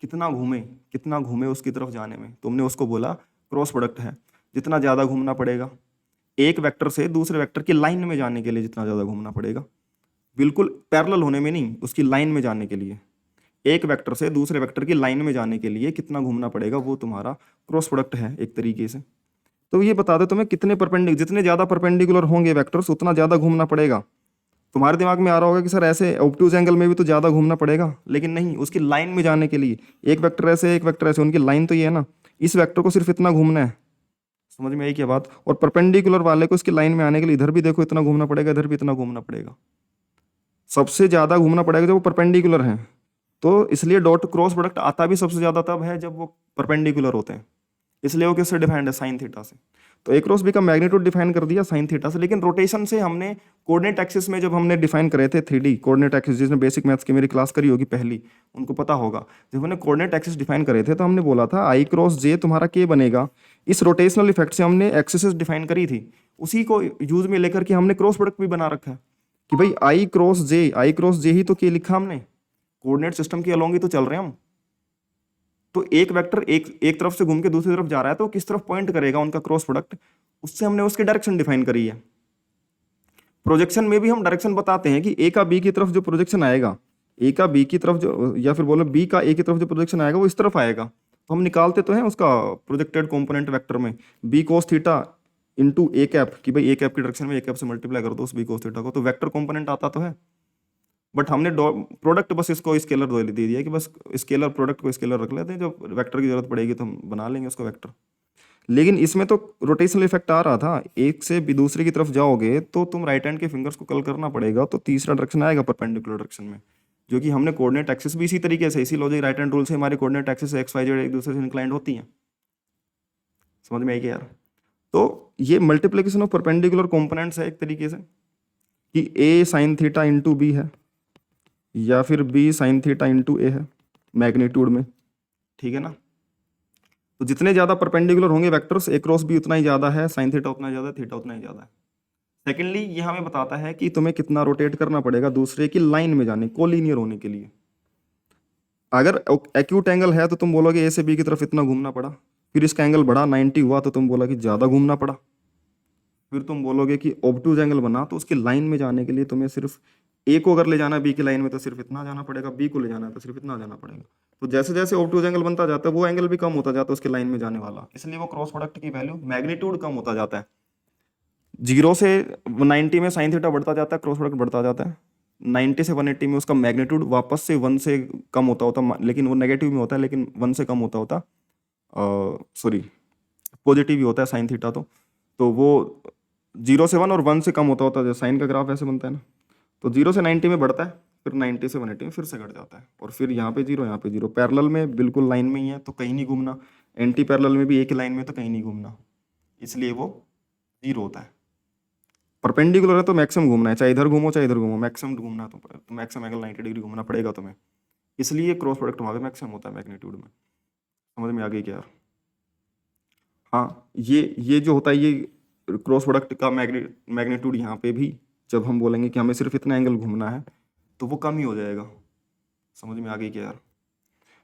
कितना घूमे उसकी तरफ जाने में, तुमने उसको बोला क्रॉस प्रोडक्ट है। जितना ज़्यादा घूमना पड़ेगा एक वेक्टर से दूसरे वेक्टर की लाइन में जाने के लिए, जितना ज़्यादा घूमना पड़ेगा, बिल्कुल पैरेलल होने में नहीं, उसकी लाइन में जाने के लिए, एक वेक्टर से दूसरे वेक्टर की लाइन में जाने के लिए कितना घूमना पड़ेगा, वो तुम्हारा क्रॉस प्रोडक्ट है एक तरीके से। तो ये बता दो तुम्हें कितने परपेंडिकुलर, जितने ज़्यादा परपेंडिकुलर होंगे वेक्टर्स उतना ज़्यादा घूमना पड़ेगा। तुम्हारे दिमाग में आ रहा होगा कि सर ऐसे ऑब्ट्यूज एंगल में भी तो ज़्यादा घूमना पड़ेगा, लेकिन नहीं, उसकी लाइन में जाने के लिए एक वेक्टर ऐसे एक वेक्टर ऐसे, उनकी लाइन तो ये है ना, इस वेक्टर को सिर्फ इतना घूमना है। समझ में आई क्या बात? और परपेंडिकुलर वाले को इसकी लाइन में आने के लिए इधर भी देखो इतना घूमना पड़ेगा, इधर भी इतना घूमना पड़ेगा, सबसे ज़्यादा घूमना पड़ेगा जब वो परपेंडिकुलर हैं। तो इसलिए डॉट क्रॉस प्रोडक्ट आता भी सबसे ज़्यादा तब है जब वो परपेंडिकुलर होते हैं, इसलिए वो किससे डिफाइंड है? साइन थीटा से। तो ए क्रॉस बी का मैग्नीट्यूड डिफाइन कर दिया साइन थीटा से, लेकिन रोटेशन से हमने कोऑर्डिनेट एक्सिस में जब हमने डिफाइन करे थे 3D कोऑर्डिनेट एक्सिस, जिसने बेसिक मैथ्स की मेरी क्लास करी होगी पहली, उनको पता होगा, जब हमने कोऑर्डिनेट एक्सिस डिफाइन करे थे तो हमने बोला था आई क्रॉस जे तुम्हारा के बनेगा। इस रोटेशनल इफेक्ट से हमने एक्सिस डिफाइन करी थी, उसी को यूज में लेकर के हमने क्रॉस प्रोडक्ट भी बना रखा है कि भाई आई क्रॉस जे ही तो के लिखा हमने, कोऑर्डिनेट सिस्टम के अलोंग ही तो चल रहे हैं हम। तो एक वेक्टर एक तरफ से घूम के दूसरी तरफ जा रहा है तो किस तरफ पॉइंट करेगा उनका क्रॉस प्रोडक्ट, उससे हमने उसकी डायरेक्शन डिफाइन करी है। प्रोजेक्शन में भी हम डायरेक्शन बताते हैं कि ए का बी की तरफ जो प्रोजेक्शन आएगा, ए का बी की तरफ जो, या फिर बोलो बी का ए की तरफ जो प्रोजेक्शन आएगा वो इस तरफ आएगा। तो हम निकालते तो हैं उसका प्रोजेक्टेड कंपोनेंट वेक्टर में B cos theta into A cap, कि भाई ए कैप की डायरेक्शन में ए कैप से मल्टीप्लाई कर दो उस बी कोस थीटा को, तो वेक्टर कंपोनेंट आता तो है। बट हमने प्रोडक्ट बस इसको स्केलर दे दिया कि बस स्केलर प्रोडक्ट को स्केलर रख लेते हैं, जब वेक्टर की जरूरत पड़ेगी तो हम बना लेंगे उसको वेक्टर। लेकिन इसमें तो रोटेशनल इफेक्ट आ रहा था, एक से भी दूसरे की तरफ जाओगे तो तुम राइट हैंड के फिंगर्स को कल करना पड़ेगा, तो तीसरा डायरेक्शन आएगा परपेंडिकुलर डायरेक्शन में, जो कि हमने कोऑर्डिनेट एक्सिस भी इसी तरीके से, इसी लॉजिक राइट हैंड रूल से हमारी coordinate axis X Y Z एक दूसरे से इंक्लाइंड होती हैं। समझ में आई क्या यार? तो ये मल्टीप्लिकेशन ऑफ परपेंडिकुलर कंपोनेंट्स है एक तरीके से, कि ए साइन थीटा इंटू बी है, या फिर बी साइन थीटा इंटू ए है मैग्नीट्यूड में, ठीक है ना। तो जितने ज़्यादा परपेंडिकुलर होंगे वेक्टर्स, ए क्रॉस बी उतना ही ज़्यादा है, साइन थीटा उतना ज़्यादा है, थीटा उतना ही ज़्यादा है। सेकेंडली ये हमें बताता है कि तुम्हें कितना रोटेट करना पड़ेगा दूसरे की लाइन में जाने, कोलिनियर होने के लिए। अगर एक्यूट एंगल है तो तुम बोलोगे ए से बी की तरफ इतना घूमना पड़ा, फिर इसका एंगल बढ़ा 90 हुआ तो तुम बोला कि ज़्यादा घूमना पड़ा, फिर तुम बोलोगे कि ऑब्टूज एंगल बना तो उसकी लाइन में जाने के लिए तुम्हें सिर्फ ए को अगर ले जाना है बी की लाइन में तो सिर्फ इतना जाना पड़ेगा, बी को ले जाना है तो सिर्फ इतना जाना पड़ेगा। तो जैसे जैसे ऑब्टूज एंगल बनता जाता है वो एंगल भी कम होता जाता है उसकी लाइन में जाने वाला, इसलिए वो क्रॉस प्रोडक्ट की वैल्यू मैग्नीट्यूड कम होता जाता है। 0 से 90 में साइन थीटा बढ़ता जाता है, क्रॉस प्रोडक्ट बढ़ता जाता है। 90 से 180 में उसका मैग्नीट्यूड वापस से 1 से कम होता, लेकिन वो नेगेटिव में होता है, लेकिन 1 से कम होता, सॉरी पॉजिटिव ही होता है साइन थीटा। तो वो 0 से 1 और 1 से कम होता जो साइन का ग्राफ ऐसे बनता है ना, तो 0 से 90 में बढ़ता है, फिर 90 से 180 में फिर से घट जाता है, और फिर यहाँ पे 0 यहाँ पे 0, पैरेलल में बिल्कुल लाइन में ही है तो कहीं नहीं घूमना, एंटी पैरेलल में भी एक ही लाइन में तो कहीं नहीं घूमना, इसलिए वो 0 होता है। परपेंडिकुलर है तो मैक्सिमम घूमना है, चाहे इधर घूमो चाहे इधर घूमो, मैक्सिमम घूमना है तो मैक्सिमम एंगल 90 डिग्री घूमना पड़ेगा तुम्हें, इसलिए क्रॉस प्रोडक्ट वहाँ पे मैक्सिमम होता है मैग्नीट्यूड में। समझ में आ गई क्या यार? हाँ, ये जो होता है ये क्रॉस प्रोडक्ट का मैग्नीट्यूड यहाँ पे भी जब हम बोलेंगे कि हमें सिर्फ इतना एंगल घूमना है तो वो कम ही हो जाएगा। समझ में आ गई क्या यार?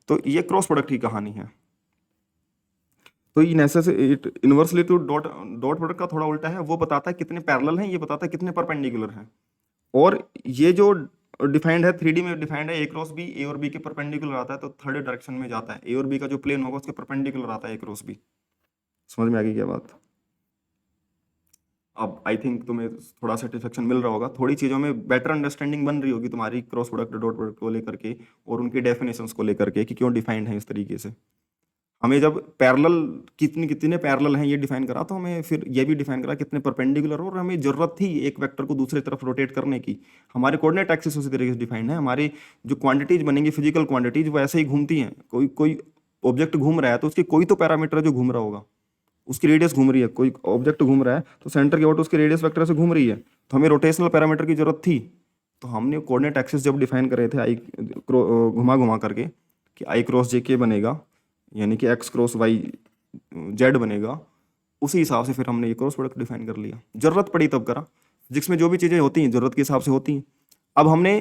तो ये क्रॉस प्रोडक्ट की कहानी है। तो ये इनवर्सली तो डॉट प्रोडक्ट का थोड़ा उल्टा है, वो बताता है कितने पैरेलल हैं, ये बताता है कितने परपेंडिकुलर हैं। और ये जो डिफाइंड है, 3D में डिफाइंड है, ए क्रॉस बी ए और बी के परपेंडिकुलर आता है तो थर्ड डायरेक्शन में जाता है, ए और बी का जो प्लेन होगा उसके परपेंडिकुलर आता है ए क्रॉस बी। समझ में आ गई क्या बात? अब आई थिंक तुम्हें थोड़ा सेटिस्फेक्शन मिल रहा होगा, थोड़ी चीज़ों में बेटर अंडरस्टैंडिंग बन रही होगी तुम्हारी क्रॉस प्रोडक्ट डॉट प्रोडक्ट को लेकर के और उनके डेफिनेशंस को लेकर के कि क्यों डिफाइंड है इस तरीके से। हमें जब पैरेलल कितने कितने पैरेलल हैं ये डिफाइन करा, तो हमें फिर ये भी डिफाइन करा कितने परपेंडिकुलर हो, और हमें जरूरत थी एक वेक्टर को दूसरी तरफ रोटेट करने की। हमारे कोऑर्डिनेट एक्सिस उसी तरीके से डिफाइंड है, हमारी जो क्वांटिटीज बनेंगी फिजिकल क्वांटिटीज वो ऐसे ही घूमती हैं। कोई कोई ऑब्जेक्ट घूम रहा है तो उसकी कोई तो पैरामीटर है जो घूम रहा होगा, उसकी रेडियस घूम रही है, कोई ऑब्जेक्ट घूम रहा है तो सेंटर की ओर उसकी रेडियस वेक्टर से घूम रही है, तो हमें रोटेशनल पैरामीटर की जरूरत थी। तो हमने कोऑर्डिनेट एक्सिस जब डिफाइन करे थे आई घुमा घुमा करके कि आई क्रॉस जे के बनेगा, यानी कि एक्स क्रॉस वाई जेड बनेगा, उसी हिसाब से फिर हमने ये क्रॉस प्रोडक्ट डिफाइन कर लिया। जरूरत पड़ी तब करा, जिसमें जो भी चीज़ें होती हैं जरूरत के हिसाब से होती हैं। अब हमने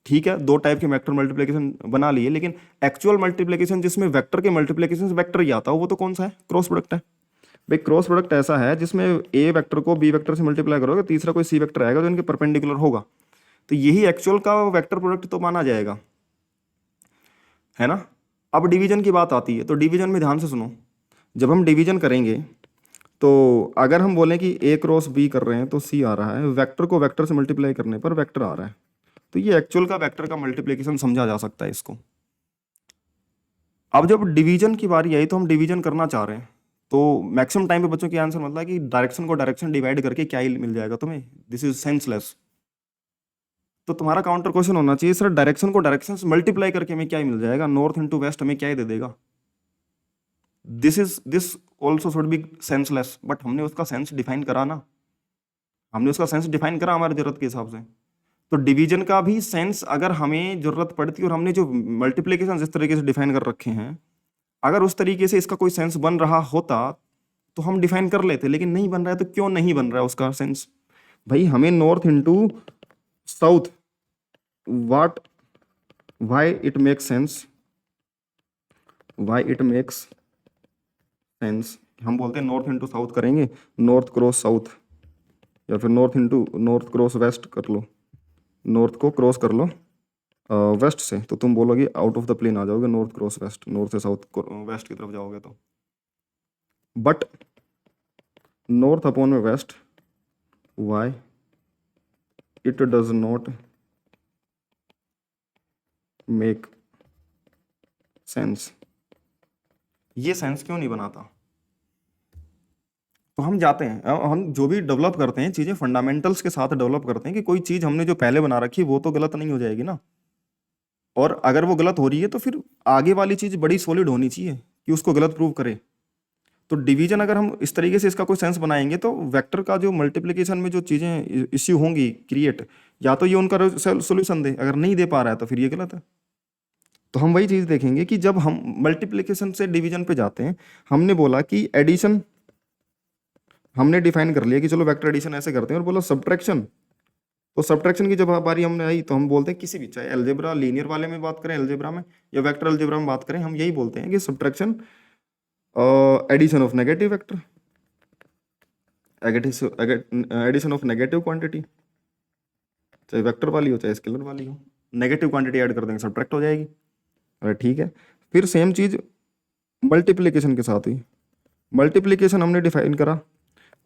ठीक है दो टाइप के वेक्टर मल्टीप्लिकेशन बना लिए, लेकिन एक्चुअल मल्टीप्लिकेशन जिसमें वेक्टर के मल्टीप्लिकेशन से वेक्टर ही आता हो वो तो कौन सा है? क्रॉस प्रोडक्ट है। भाई क्रॉस प्रोडक्ट ऐसा है जिसमें ए वेक्टर को बी वेक्टर से मल्टीप्लाई करोगे, तीसरा कोई सी वेक्टर आएगा जो इनके परपेंडिकुलर होगा, तो यही एक्चुअल का वेक्टर प्रोडक्ट तो माना जाएगा, है ना। अब डिवीजन की बात आती है, तो डिवीजन में ध्यान से सुनो। जब हम डिवीजन करेंगे तो अगर हम बोलें कि ए क्रॉस बी कर रहे हैं तो सी आ रहा है, वेक्टर को वेक्टर से मल्टीप्लाई करने पर वेक्टर आ रहा है, तो ये एक्चुअल का वेक्टर का मल्टीप्लिकेशन समझा जा सकता है इसको। अब जब डिवीजन की बारी आई तो हम डिवीजन करना चाह रहे हैं, तो मैक्सिमम टाइम पे बच्चों की आंसर मतलब है कि डायरेक्शन को डायरेक्शन डिवाइड करके क्या ही मिल जाएगा तुम्हें, दिस इज सेंसलेस। तो तुम्हारा काउंटर क्वेश्चन होना चाहिए सर डायरेक्शन को डायरेक्शन से मल्टीप्लाई करके हमें क्या ही मिल जाएगा, नॉर्थ इनटू वेस्ट हमें क्या ही दे देगा। This also should be senseless, but हमने उसका सेंस डिफाइन करा ना, हमने उसका सेंस डिफाइन करा हमारी जरूरत के हिसाब से। तो डिवीजन का भी सेंस अगर हमें जरूरत पड़ती और हमने जो मल्टीप्लिकेशन जिस तरीके से डिफाइन कर रखे हैं, अगर उस तरीके से इसका कोई सेंस बन रहा होता तो हम डिफाइन कर लेते, लेकिन नहीं बन रहा है। तो क्यों नहीं बन रहा है उसका सेंस? भाई हमें north into south what why it makes sense, why it makes sense, हम बोलते हैं नॉर्थ इनटू साउथ करेंगे, नॉर्थ क्रॉस साउथ, या फिर north into north cross west कर लो, नॉर्थ को क्रॉस कर लो वेस्ट से, तो तुम बोलोगे आउट ऑफ द प्लेन आ जाओगे, नॉर्थ क्रॉस वेस्ट, नॉर्थ से साउथ वेस्ट की तरफ जाओगे तो। बट नॉर्थ अपॉन में west, why it does not make sense, ये सेंस क्यों नहीं बनाता? तो हम जाते हैं, हम जो भी डेवलप करते हैं चीज़ें फंडामेंटल्स के साथ डेवलप करते हैं कि कोई चीज़ हमने जो पहले बना रखी है वो तो गलत नहीं हो जाएगी ना, और अगर वो गलत हो रही है तो फिर आगे वाली चीज़ बड़ी सॉलिड होनी चाहिए कि उसको गलत प्रूव करे। तो डिवीजन अगर हम इस तरीके से इसका कोई सेंस बनाएंगे तो वेक्टर का जो मल्टीप्लिकेशन में जो चीज़ें इश्यू होंगी क्रिएट, या तो ये उनका सोल्यूशन दे, अगर नहीं दे पा रहा है तो फिर ये गलत है। तो हम वही चीज़ देखेंगे कि जब हम मल्टीप्लिकेशन से डिवीजन पे जाते हैं, हमने बोला कि एडिशन हमने डिफाइन कर लिया कि चलो वेक्टर एडिशन ऐसे करते हैं, और बोला सब्ट्रैक्शन, तो सब्ट्रैक्शन की जब बारी हमने आई तो हम बोलते हैं किसी भी, चाहे अलजेब्रा लीनियर वाले में बात करें अलजेब्रा में या वेक्टर अलजेब्रा में बात करें, हम यही बोलते हैं कि subtraction addition of negative vector, addition of negative quantity, चाहे वेक्टर वाली हो चाहे स्केलर वाली हो, नेगेटिव क्वांटिटी ऐड कर देंगे सब्ट्रैक्ट हो जाएगी। अरे ठीक है, फिर सेम चीज़ मल्टीप्लिकेशन के साथ हुई, मल्टीप्लिकेशन हमने डिफाइन करा,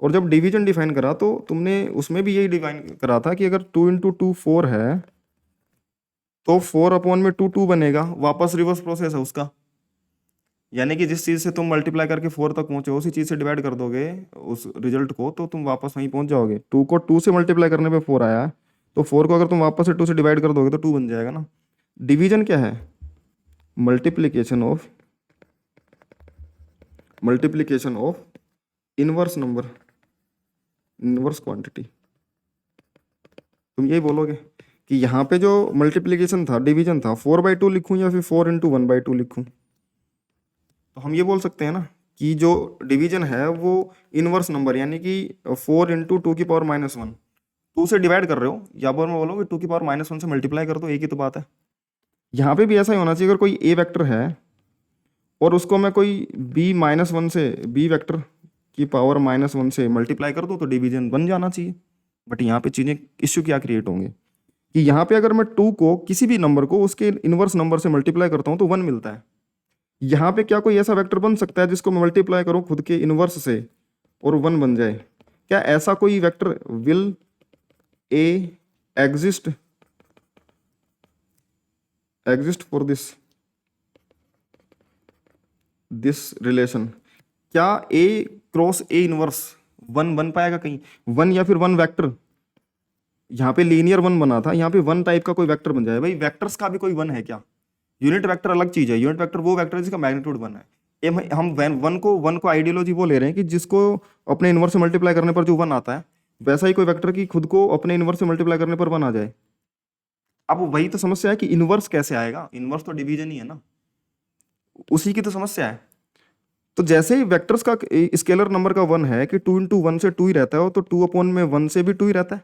और जब डिवीजन डिफाइन करा तो तुमने उसमें भी यही डिफाइन करा था कि अगर 2 इंटू 2 4 है तो 4 अपॉन में 2 2 बनेगा, वापस रिवर्स प्रोसेस है उसका, यानी कि जिस चीज़ से तुम मल्टीप्लाई करके 4 तक पहुंचे उसी चीज़ से डिवाइड कर दोगे उस रिजल्ट को तो तुम वापस वहीं पहुंच जाओगे। 2 को 2 से मल्टीप्लाई करने पे 4 आया, तो 4 को अगर तुम वापस से 2 से डिवाइड कर दोगे तो 2 बन जाएगा ना। डिवीजन क्या है? Multiplication of inverse number, inverse quantity. तुम यही बोलोगे कि यहाँ पे जो मल्टीप्लिकेशन था डिवीजन था 4/2 लिखूं या फिर 4 इंटू 1/2 लिखूं, तो हम ये बोल सकते हैं ना कि जो डिवीजन है वो इनवर्स नंबर, यानी कि 4 इंटू 2 की पावर -1, 2 से डिवाइड कर रहे हो या बार मैं बोलोगे 2 की पावर -1 से मल्टीप्लाई कर दो, एक ही तो बात है। यहाँ पे भी ऐसा ही होना चाहिए, अगर कोई ए वेक्टर है और उसको मैं कोई b-1 से बी वेक्टर की पावर -1 से मल्टीप्लाई कर दूँ तो डिवीजन बन जाना चाहिए। बट यहाँ पे चीज़ें इश्यू क्या क्रिएट होंगे कि यहाँ पे अगर मैं 2 को किसी भी नंबर को उसके इनवर्स नंबर से मल्टीप्लाई करता हूँ तो 1 मिलता है। यहाँ पे क्या कोई ऐसा वेक्टर बन सकता है जिसको मैं मल्टीप्लाई करूँ खुद के इनवर्स से और 1 बन जाए? क्या ऐसा कोई vector will A exist for this relation? क्या ए क्रॉस ए इनवर्स 1 बन पाएगा कहीं? 1 या फिर 1 वेक्टर, यहाँ पे लीनियर 1 बना था, यहाँ पे 1 टाइप का कोई वेक्टर बन जाए? भाई वेक्टर्स का भी कोई 1 है क्या? यूनिट वेक्टर अलग चीज है। यूनिट वेक्टर वो वेक्टर है जिसका मैग्नीट्यूड 1 है। हम 1 को आइडियोलॉजी वो ले रहे हैं कि जिसको अपने इनवर्स से मल्टीप्लाई करने पर जो 1 आता है, वैसा ही कोई वेक्टर की खुद को अपने इनवर्स से मल्टीप्लाई करने पर 1 आ जाए। अब वही तो समस्या है कि इनवर्स कैसे आएगा? इनवर्स तो डिवीजन ही है ना, उसी की तो समस्या है। तो जैसे ही वेक्टर्स का स्केलर नंबर का 1 है कि 2 इंटू 1 से 2 ही रहता है, तो 2 अपॉन में 1 से भी 2 ही रहता है।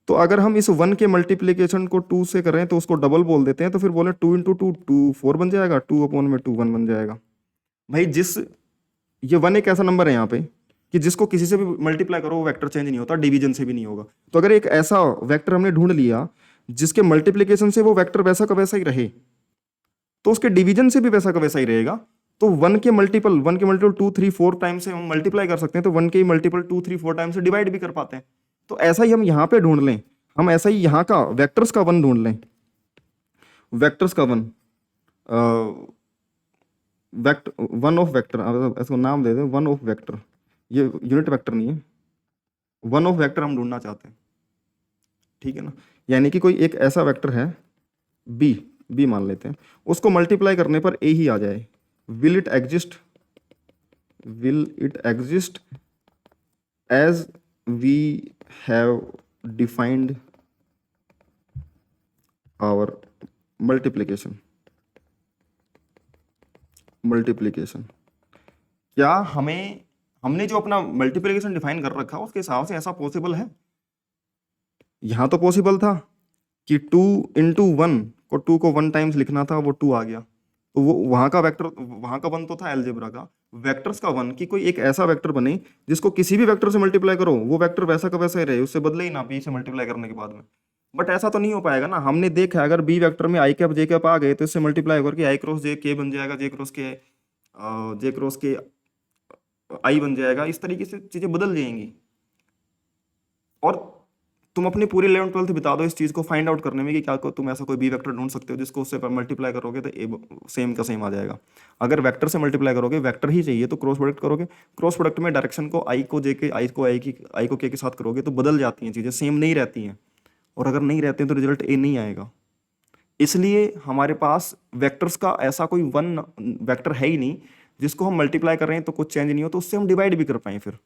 तो अगर हम इस 1 के मल्टीप्लीकेशन को 2 से करें तो उसको डबल बोल देते हैं, तो फिर बोले 2 इंटू 2 2 4 बन जाएगा, 2 अपॉन में 2 1 बन जाएगा। भाई ये 1 एक ऐसा नंबर है यहाँ पे कि जिसको किसी से भी मल्टीप्लाई करो वो वेक्टर चेंज नहीं होता, डिवीजन से भी नहीं होगा। तो अगर एक ऐसा वेक्टर हमने ढूंढ लिया जिसके मल्टीप्लीकेशन से वो वेक्टर वैसा का वैसा ही रहे, तो उसके डिवीजन से भी वैसा का वैसा ही रहेगा। तो 1 के मल्टीपल 2 3 4 टाइम से हम मल्टीप्लाई कर सकते हैं, तो 1 के मल्टीपल 2 3 4 टाइम से डिवाइड भी कर पाते हैं। तो ऐसा ही हम यहाँ पे ढूंढ लें, हम ऐसा ही यहाँ का वेक्टर्स का 1 ढूंढ लें। वेक्टर्स का 1 वन ऑफ वेक्टर, इसको नाम दे दें 1 ऑफ वेक्टर। ये यूनिट वेक्टर नहीं है, 1 ऑफ वेक्टर हम ढूंढना चाहते हैं, ठीक है ना। यानी कि कोई एक ऐसा वेक्टर है बी मान लेते हैं, उसको मल्टीप्लाई करने पर ए ही आ जाए। Will it exist as we have defined our multiplication? क्या हमने जो अपना मल्टीप्लीकेशन डिफाइन कर रखा उसके हिसाब से ऐसा पॉसिबल है? यहां तो पॉसिबल था कि 2 इंटू 1 को 2 को 1 टाइम्स लिखना था, वो 2 आ गया। तो वो वहां का वेक्टर, वहां का 1 तो था एलजेब्रा का। वेक्टर्स का 1 कि कोई एक ऐसा वेक्टर बने जिसको किसी भी वेक्टर से मल्टीप्लाई करो वो वेक्टर वैसा का वैसा ही रहे, उससे बदले ही ना बी से मल्टीप्लाई करने के बाद में। बट ऐसा तो नहीं हो पाएगा ना। हमने देखा अगर बी वेक्टर में आई कैप जे कैप आ गए तो इससे मल्टीप्लाई करके आई क्रॉस जे के बन जाएगा, जे क्रॉस के आई बन जाएगा। इस तरीके से चीजें बदल जाएंगी। और तुम अपनी पूरी 11th 12th बिता दो इस चीज को फाइंड आउट करने में कि क्या तुम ऐसा कोई बी वेक्टर ढूंढ सकते हो जिसको उससे मल्टीप्लाई करोगे तो ए सेम का सेम आ जाएगा। अगर वेक्टर से मल्टीप्लाई करोगे, वेक्टर ही चाहिए तो क्रॉस प्रोडक्ट करोगे। क्रॉस प्रोडक्ट में डायरेक्शन को आई को जे के, आई को के के साथ करोगे तो बदल जाती हैं चीजें, सेम नहीं रहती हैं। और अगर नहीं रहते हैं तो रिजल्ट ए नहीं आएगा। इसलिए हमारे पास वेक्टर्स का ऐसा कोई 1 वेक्टर है ही नहीं जिसको हम मल्टीप्लाई कर रहे हैं तो कुछ चेंज नहीं हो तो उससे हम डिवाइड भी कर पाए। फिर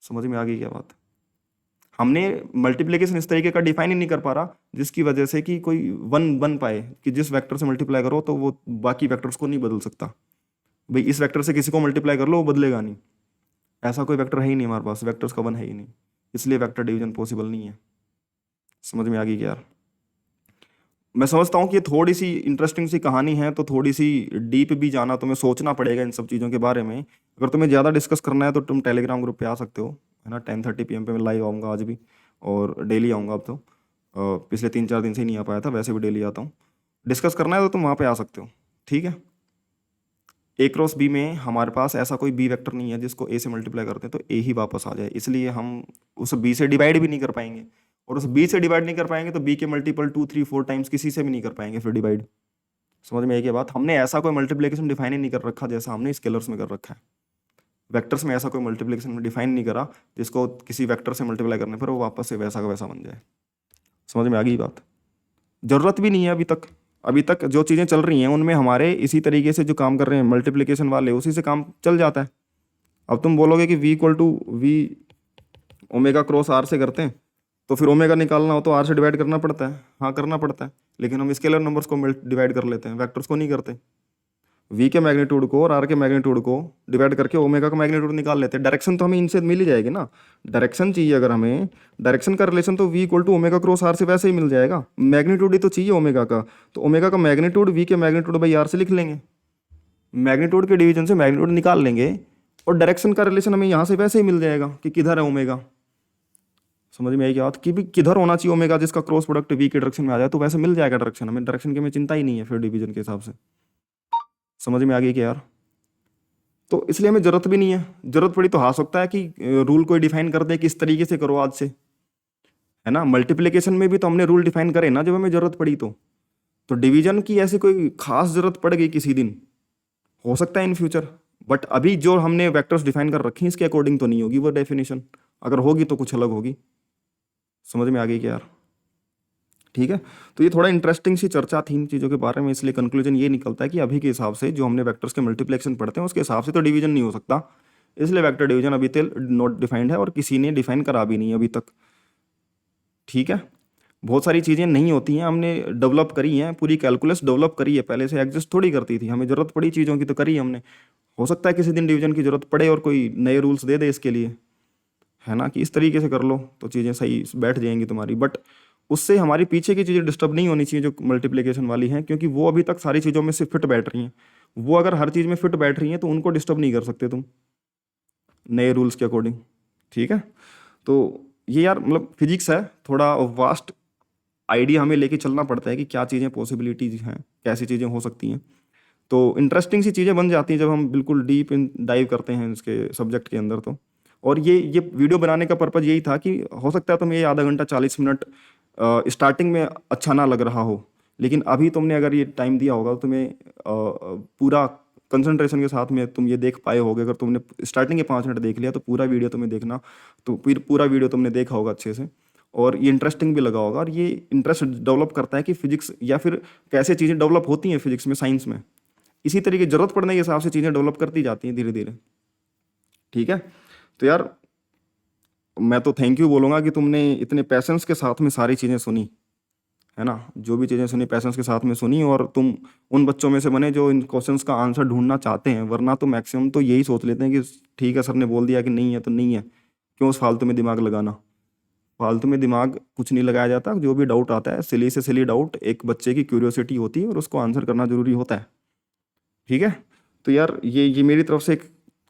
समझ में आ गई क्या बात? हमने मल्टीप्लिकेशन इस तरीके का डिफाइन ही नहीं कर पा रहा जिसकी वजह से कि कोई 1 बन पाए कि जिस वेक्टर से मल्टीप्लाई करो तो वो बाकी वेक्टर्स को नहीं बदल सकता। भाई इस वेक्टर से किसी को मल्टीप्लाई कर लो वो बदलेगा नहीं, ऐसा कोई वेक्टर है ही नहीं हमारे पास, वेक्टर्स का 1 है ही नहीं, इसलिए वेक्टर डिवीजन पॉसिबल नहीं है। समझ में आ गई क्या यार? मैं समझता हूँ कि ये थोड़ी सी इंटरेस्टिंग सी कहानी है, तो थोड़ी सी डीप भी जाना तुम्हें सोचना पड़ेगा इन सब चीज़ों के बारे में। अगर तुम्हें ज़्यादा डिस्कस करना है तो तुम टेलीग्राम ग्रुप पे आ सकते हो, है ना। 10:30 PM पे मैं लाइव आऊँगा आज भी, और डेली आऊँगा अब तो। पिछले 3-4 दिन से ही नहीं आ पाया था, वैसे भी डेली आता हूँ। डिस्कस करना है तो तुम वहाँ पे आ सकते हो, ठीक है। ए क्रॉस बी में हमारे पास ऐसा कोई बी वेक्टर नहीं है जिसको ए से मल्टीप्लाई करते हैं तो ए ही वापस आ जाए, इसलिए हम उस बी से डिवाइड भी नहीं कर पाएंगे। और उस बी से डिवाइड नहीं कर पाएंगे तो बी के मल्टीपल 2 3 4 टाइम्स किसी से भी नहीं कर पाएंगे फिर डिवाइड। समझ में आई क्या बात? हमने ऐसा कोई मल्टीप्लिकेशन डिफाइन ही नहीं कर रखा जैसा हमने स्केलर्स में कर रखा है। वेक्टर्स में ऐसा कोई मल्टीप्लिकेशन डिफाइन नहीं करा जिसको किसी वेक्टर से मल्टीप्लाई करने पर वो वापस से वैसा का वैसा बन जाए। समझ में आ गई बात? जरूरत भी नहीं है अभी तक जो चीज़ें चल रही हैं उनमें हमारे इसी तरीके से जो काम कर रहे हैं मल्टीप्लिकेशन वाले, उसी से काम चल जाता है। अब तुम बोलोगे कि v equal to v omega cross r से करते हैं, तो फिर ओमेगा निकालना हो तो आर से डिवाइड करना पड़ता है। हाँ करना पड़ता है, लेकिन हम स्केलर नंबर्स को डिवाइड कर लेते हैं, वेक्टर्स को नहीं करते। v के मैग्नीट्यूड को और r के मैग्नीट्यूड को डिवाइड करके ओमेगा का मैग्नीट्यूड निकाल लेते हैं। डायरेक्शन तो हमें इनसे मिल ही जाएगी ना, डायरेक्शन चाहिए अगर हमें, डायरेक्शन का रिलेशन तो v equal to omega cross r से वैसे ही मिल जाएगा। मैग्नीट्यूड ही तो चाहिए ओमेगा का, तो ओमेगा का मैग्नीट्यूड v के मैग्नीट्यूड बाई r से लिख लेंगे, मैग्नीट्यूड के डिवीजन से मैग्नीट्यूड निकाल लेंगे, और डायरेक्शन का रिलेशन हमें यहाँ से वैसे ही मिल जाएगा कि किधर है ओमेगा। समझ में आई क्या बात कि भी किधर होना चाहिए ओमेगा जिसका क्रॉस प्रोडक्ट वी के डायरेक्शन में आ जाए, तो वैसे मिल जाएगा डायरेक्शन हमें, डायरेक्शन की हमें चिंता ही नहीं है फिर डिवीजन के हिसाब से। समझ में आ गई क्या यार? तो इसलिए हमें जरूरत भी नहीं है, जरूरत पड़ी तो हो सकता है कि रूल कोई डिफाइन कर दे कि इस तरीके से करो आज से, है ना। मल्टीप्लिकेशन में भी तो हमने रूल डिफाइन करे ना जब हमें जरूरत पड़ी तो डिवीजन की ऐसी कोई खास जरूरत पड़ गई किसी दिन, हो सकता है इन फ्यूचर, बट अभी जो हमने वेक्टर्स डिफाइन कर रखे हैं इसके अकॉर्डिंग तो नहीं होगी वो डेफिनेशन, अगर होगी तो कुछ अलग होगी। समझ में आ गई क्या यार? ठीक है, तो ये थोड़ा इंटरेस्टिंग सी चर्चा थी इन चीज़ों के बारे में, इसलिए कंक्लूजन ये निकलता है कि अभी के हिसाब से जो हमने वेक्टर्स के मल्टीप्लिकेशन पढ़ते हैं उसके हिसाब से तो डिवीजन नहीं हो सकता, इसलिए वेक्टर डिवीजन अभी तक नॉट डिफाइंड है और किसी ने डिफाइन करा भी नहीं अभी तक। ठीक है, बहुत सारी चीज़ें नहीं होती हैं, हमने डेवलप करी हैं, पूरी कैलकुलस डेवलप करी है, पहले से एग्जिस्ट थोड़ी करती थी, हमें ज़रूरत पड़ी चीज़ों की तो करी हमने। हो सकता है किसी दिन डिवीजन की ज़रूरत पड़े और कोई नए रूल्स दे दे इसके लिए, है ना, कि इस तरीके से कर लो तो चीज़ें सही बैठ जाएंगी तुम्हारी, बट उससे हमारी पीछे की चीज़ें डिस्टर्ब नहीं होनी चाहिए जो मल्टीप्लिकेशन वाली हैं, क्योंकि वो अभी तक सारी चीज़ों में से फिट बैठ रही हैं। वो अगर हर चीज़ में फिट बैठ रही हैं तो उनको डिस्टर्ब नहीं कर सकते तुम नए रूल्स के अकॉर्डिंग। ठीक है, तो ये यार मतलब फिजिक्स है, थोड़ा वास्ट आइडिया हमें लेके चलना पड़ता है कि क्या चीज़ें पॉसिबिलिटीज हैं, कैसी चीज़ें हो सकती हैं, तो इंटरेस्टिंग सी चीज़ें बन जाती हैं जब हम बिल्कुल डीप इन डाइव करते हैं इसके सब्जेक्ट के अंदर। तो और ये वीडियो बनाने का पर्पज़ यही था कि हो सकता है तुम्हें ये आधा घंटा 40 मिनट स्टार्टिंग में अच्छा ना लग रहा हो, लेकिन अभी तुमने अगर ये टाइम दिया होगा तो तुम्हें पूरा कंसंट्रेशन के साथ में तुम ये देख पाए होगे। अगर तुमने स्टार्टिंग के 5 मिनट देख लिया तो पूरा वीडियो तुम्हें देखना, तो फिर पूरा वीडियो तुमने देखा होगा अच्छे से और ये इंटरेस्टिंग भी लगा होगा, और ये इंटरेस्ट डेवलप करता है कि फिजिक्स या फिर कैसे चीज़ें डेवलप होती हैं फिजिक्स में, साइंस में, इसी तरीके जरूरत पड़ने के हिसाब से चीज़ें डेवलप करती जाती हैं धीरे धीरे। ठीक है, तो यार मैं तो थैंक यू बोलूँगा कि तुमने इतने पैसेंस के साथ में सारी चीज़ें सुनी, है ना, जो भी चीज़ें सुनी पैसेंस के साथ में सुनी, और तुम उन बच्चों में से बने जो इन क्वेश्चंस का आंसर ढूंढना चाहते हैं, वरना तो मैक्सिमम तो यही सोच लेते हैं कि ठीक है सर ने बोल दिया कि नहीं है तो नहीं है, क्यों उस फालतू में दिमाग लगाना। फालतू में दिमाग कुछ नहीं लगाया जाता, जो भी डाउट आता है सिली से सिली डाउट एक बच्चे की क्यूरियोसिटी होती है और उसको आंसर करना जरूरी होता है। ठीक है, तो यार ये मेरी तरफ से एक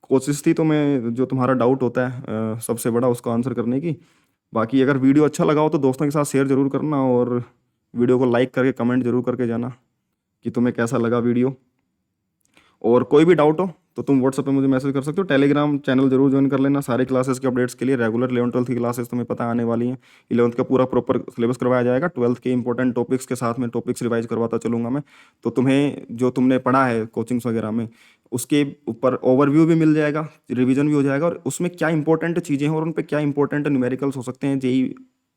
कोशिश थी, तो मैं जो तुम्हारा डाउट होता है सबसे बड़ा उसको आंसर करने की। बाकी अगर वीडियो अच्छा लगा हो तो दोस्तों के साथ शेयर जरूर करना, और वीडियो को लाइक करके कमेंट जरूर करके जाना कि तुम्हें कैसा लगा वीडियो। और कोई भी डाउट हो तो तुम व्हाट्सएप पे मुझे मैसेज कर सकते हो, टेलीग्राम चैनल जरूर ज्वाइन कर लेना सारी क्लासेस के अपडेट्स के लिए। रेगुलर 11th-12th की क्लासेस तुम्हें पता आने वाली हैं, 11th का पूरा प्रॉपर सिलेबस करवाया जाएगा, 12th के इंपॉर्टेंट टॉपिक्स के साथ में टॉपिक्स रिवाइज करवाता चलूंगा मैं। तो तुम्हें जो तुमने पढ़ा है कोचिंग्स वगैरह में उसके ऊपर ओवरव्यू भी मिल जाएगा, रिविजन भी हो जाएगा, और उसमें क्या इंपॉर्टेंट चीज़ें हैं और उन पर क्या इंपॉर्टेंट न्यूमेरिकल्स हो सकते हैं, जेई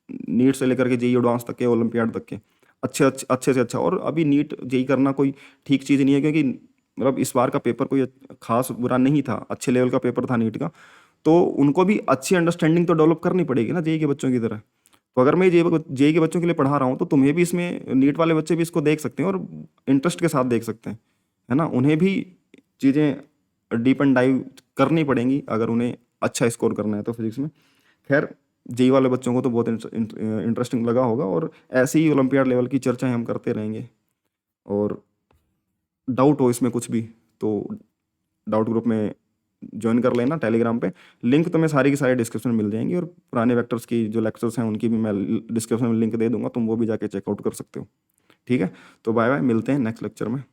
नीट से लेकर के जेई एडवांस तक के, ओलंपियाड तक के, अच्छे से अच्छा। और अभी नीट जेई करना कोई ठीक चीज़ नहीं है, क्योंकि मतलब इस बार का पेपर कोई खास बुरा नहीं था, अच्छे लेवल का पेपर था नीट का, तो उनको भी अच्छी अंडरस्टैंडिंग तो डेवलप करनी पड़ेगी ना जेई के बच्चों की तरह। तो अगर मैं जेई के बच्चों के लिए पढ़ा रहा हूँ तो तुम्हें भी इसमें नीट वाले बच्चे भी इसको देख सकते हैं और इंटरेस्ट के साथ देख सकते हैं, है ना। उन्हें भी चीज़ें डीप एंड डाइव करनी पड़ेंगी अगर उन्हें अच्छा स्कोर करना है तो फिजिक्स में। खैर जेई वाले बच्चों को तो बहुत इंटरेस्टिंग लगा होगा, और ऐसे ही ओलंपियाड लेवल की चर्चाएं हम करते रहेंगे। और डाउट हो इसमें कुछ भी तो डाउट ग्रुप में ज्वाइन कर लेना टेलीग्राम पे, लिंक तुम्हें सारी की सारी डिस्क्रिप्शन में मिल जाएंगी, और पुराने वेक्टर्स की जो लेक्चर्स हैं उनकी भी मैं डिस्क्रिप्शन में लिंक दे दूंगा, तुम वो भी जाके चेकआउट कर सकते हो। ठीक है, तो बाय बाय, मिलते हैं नेक्स्ट लेक्चर में।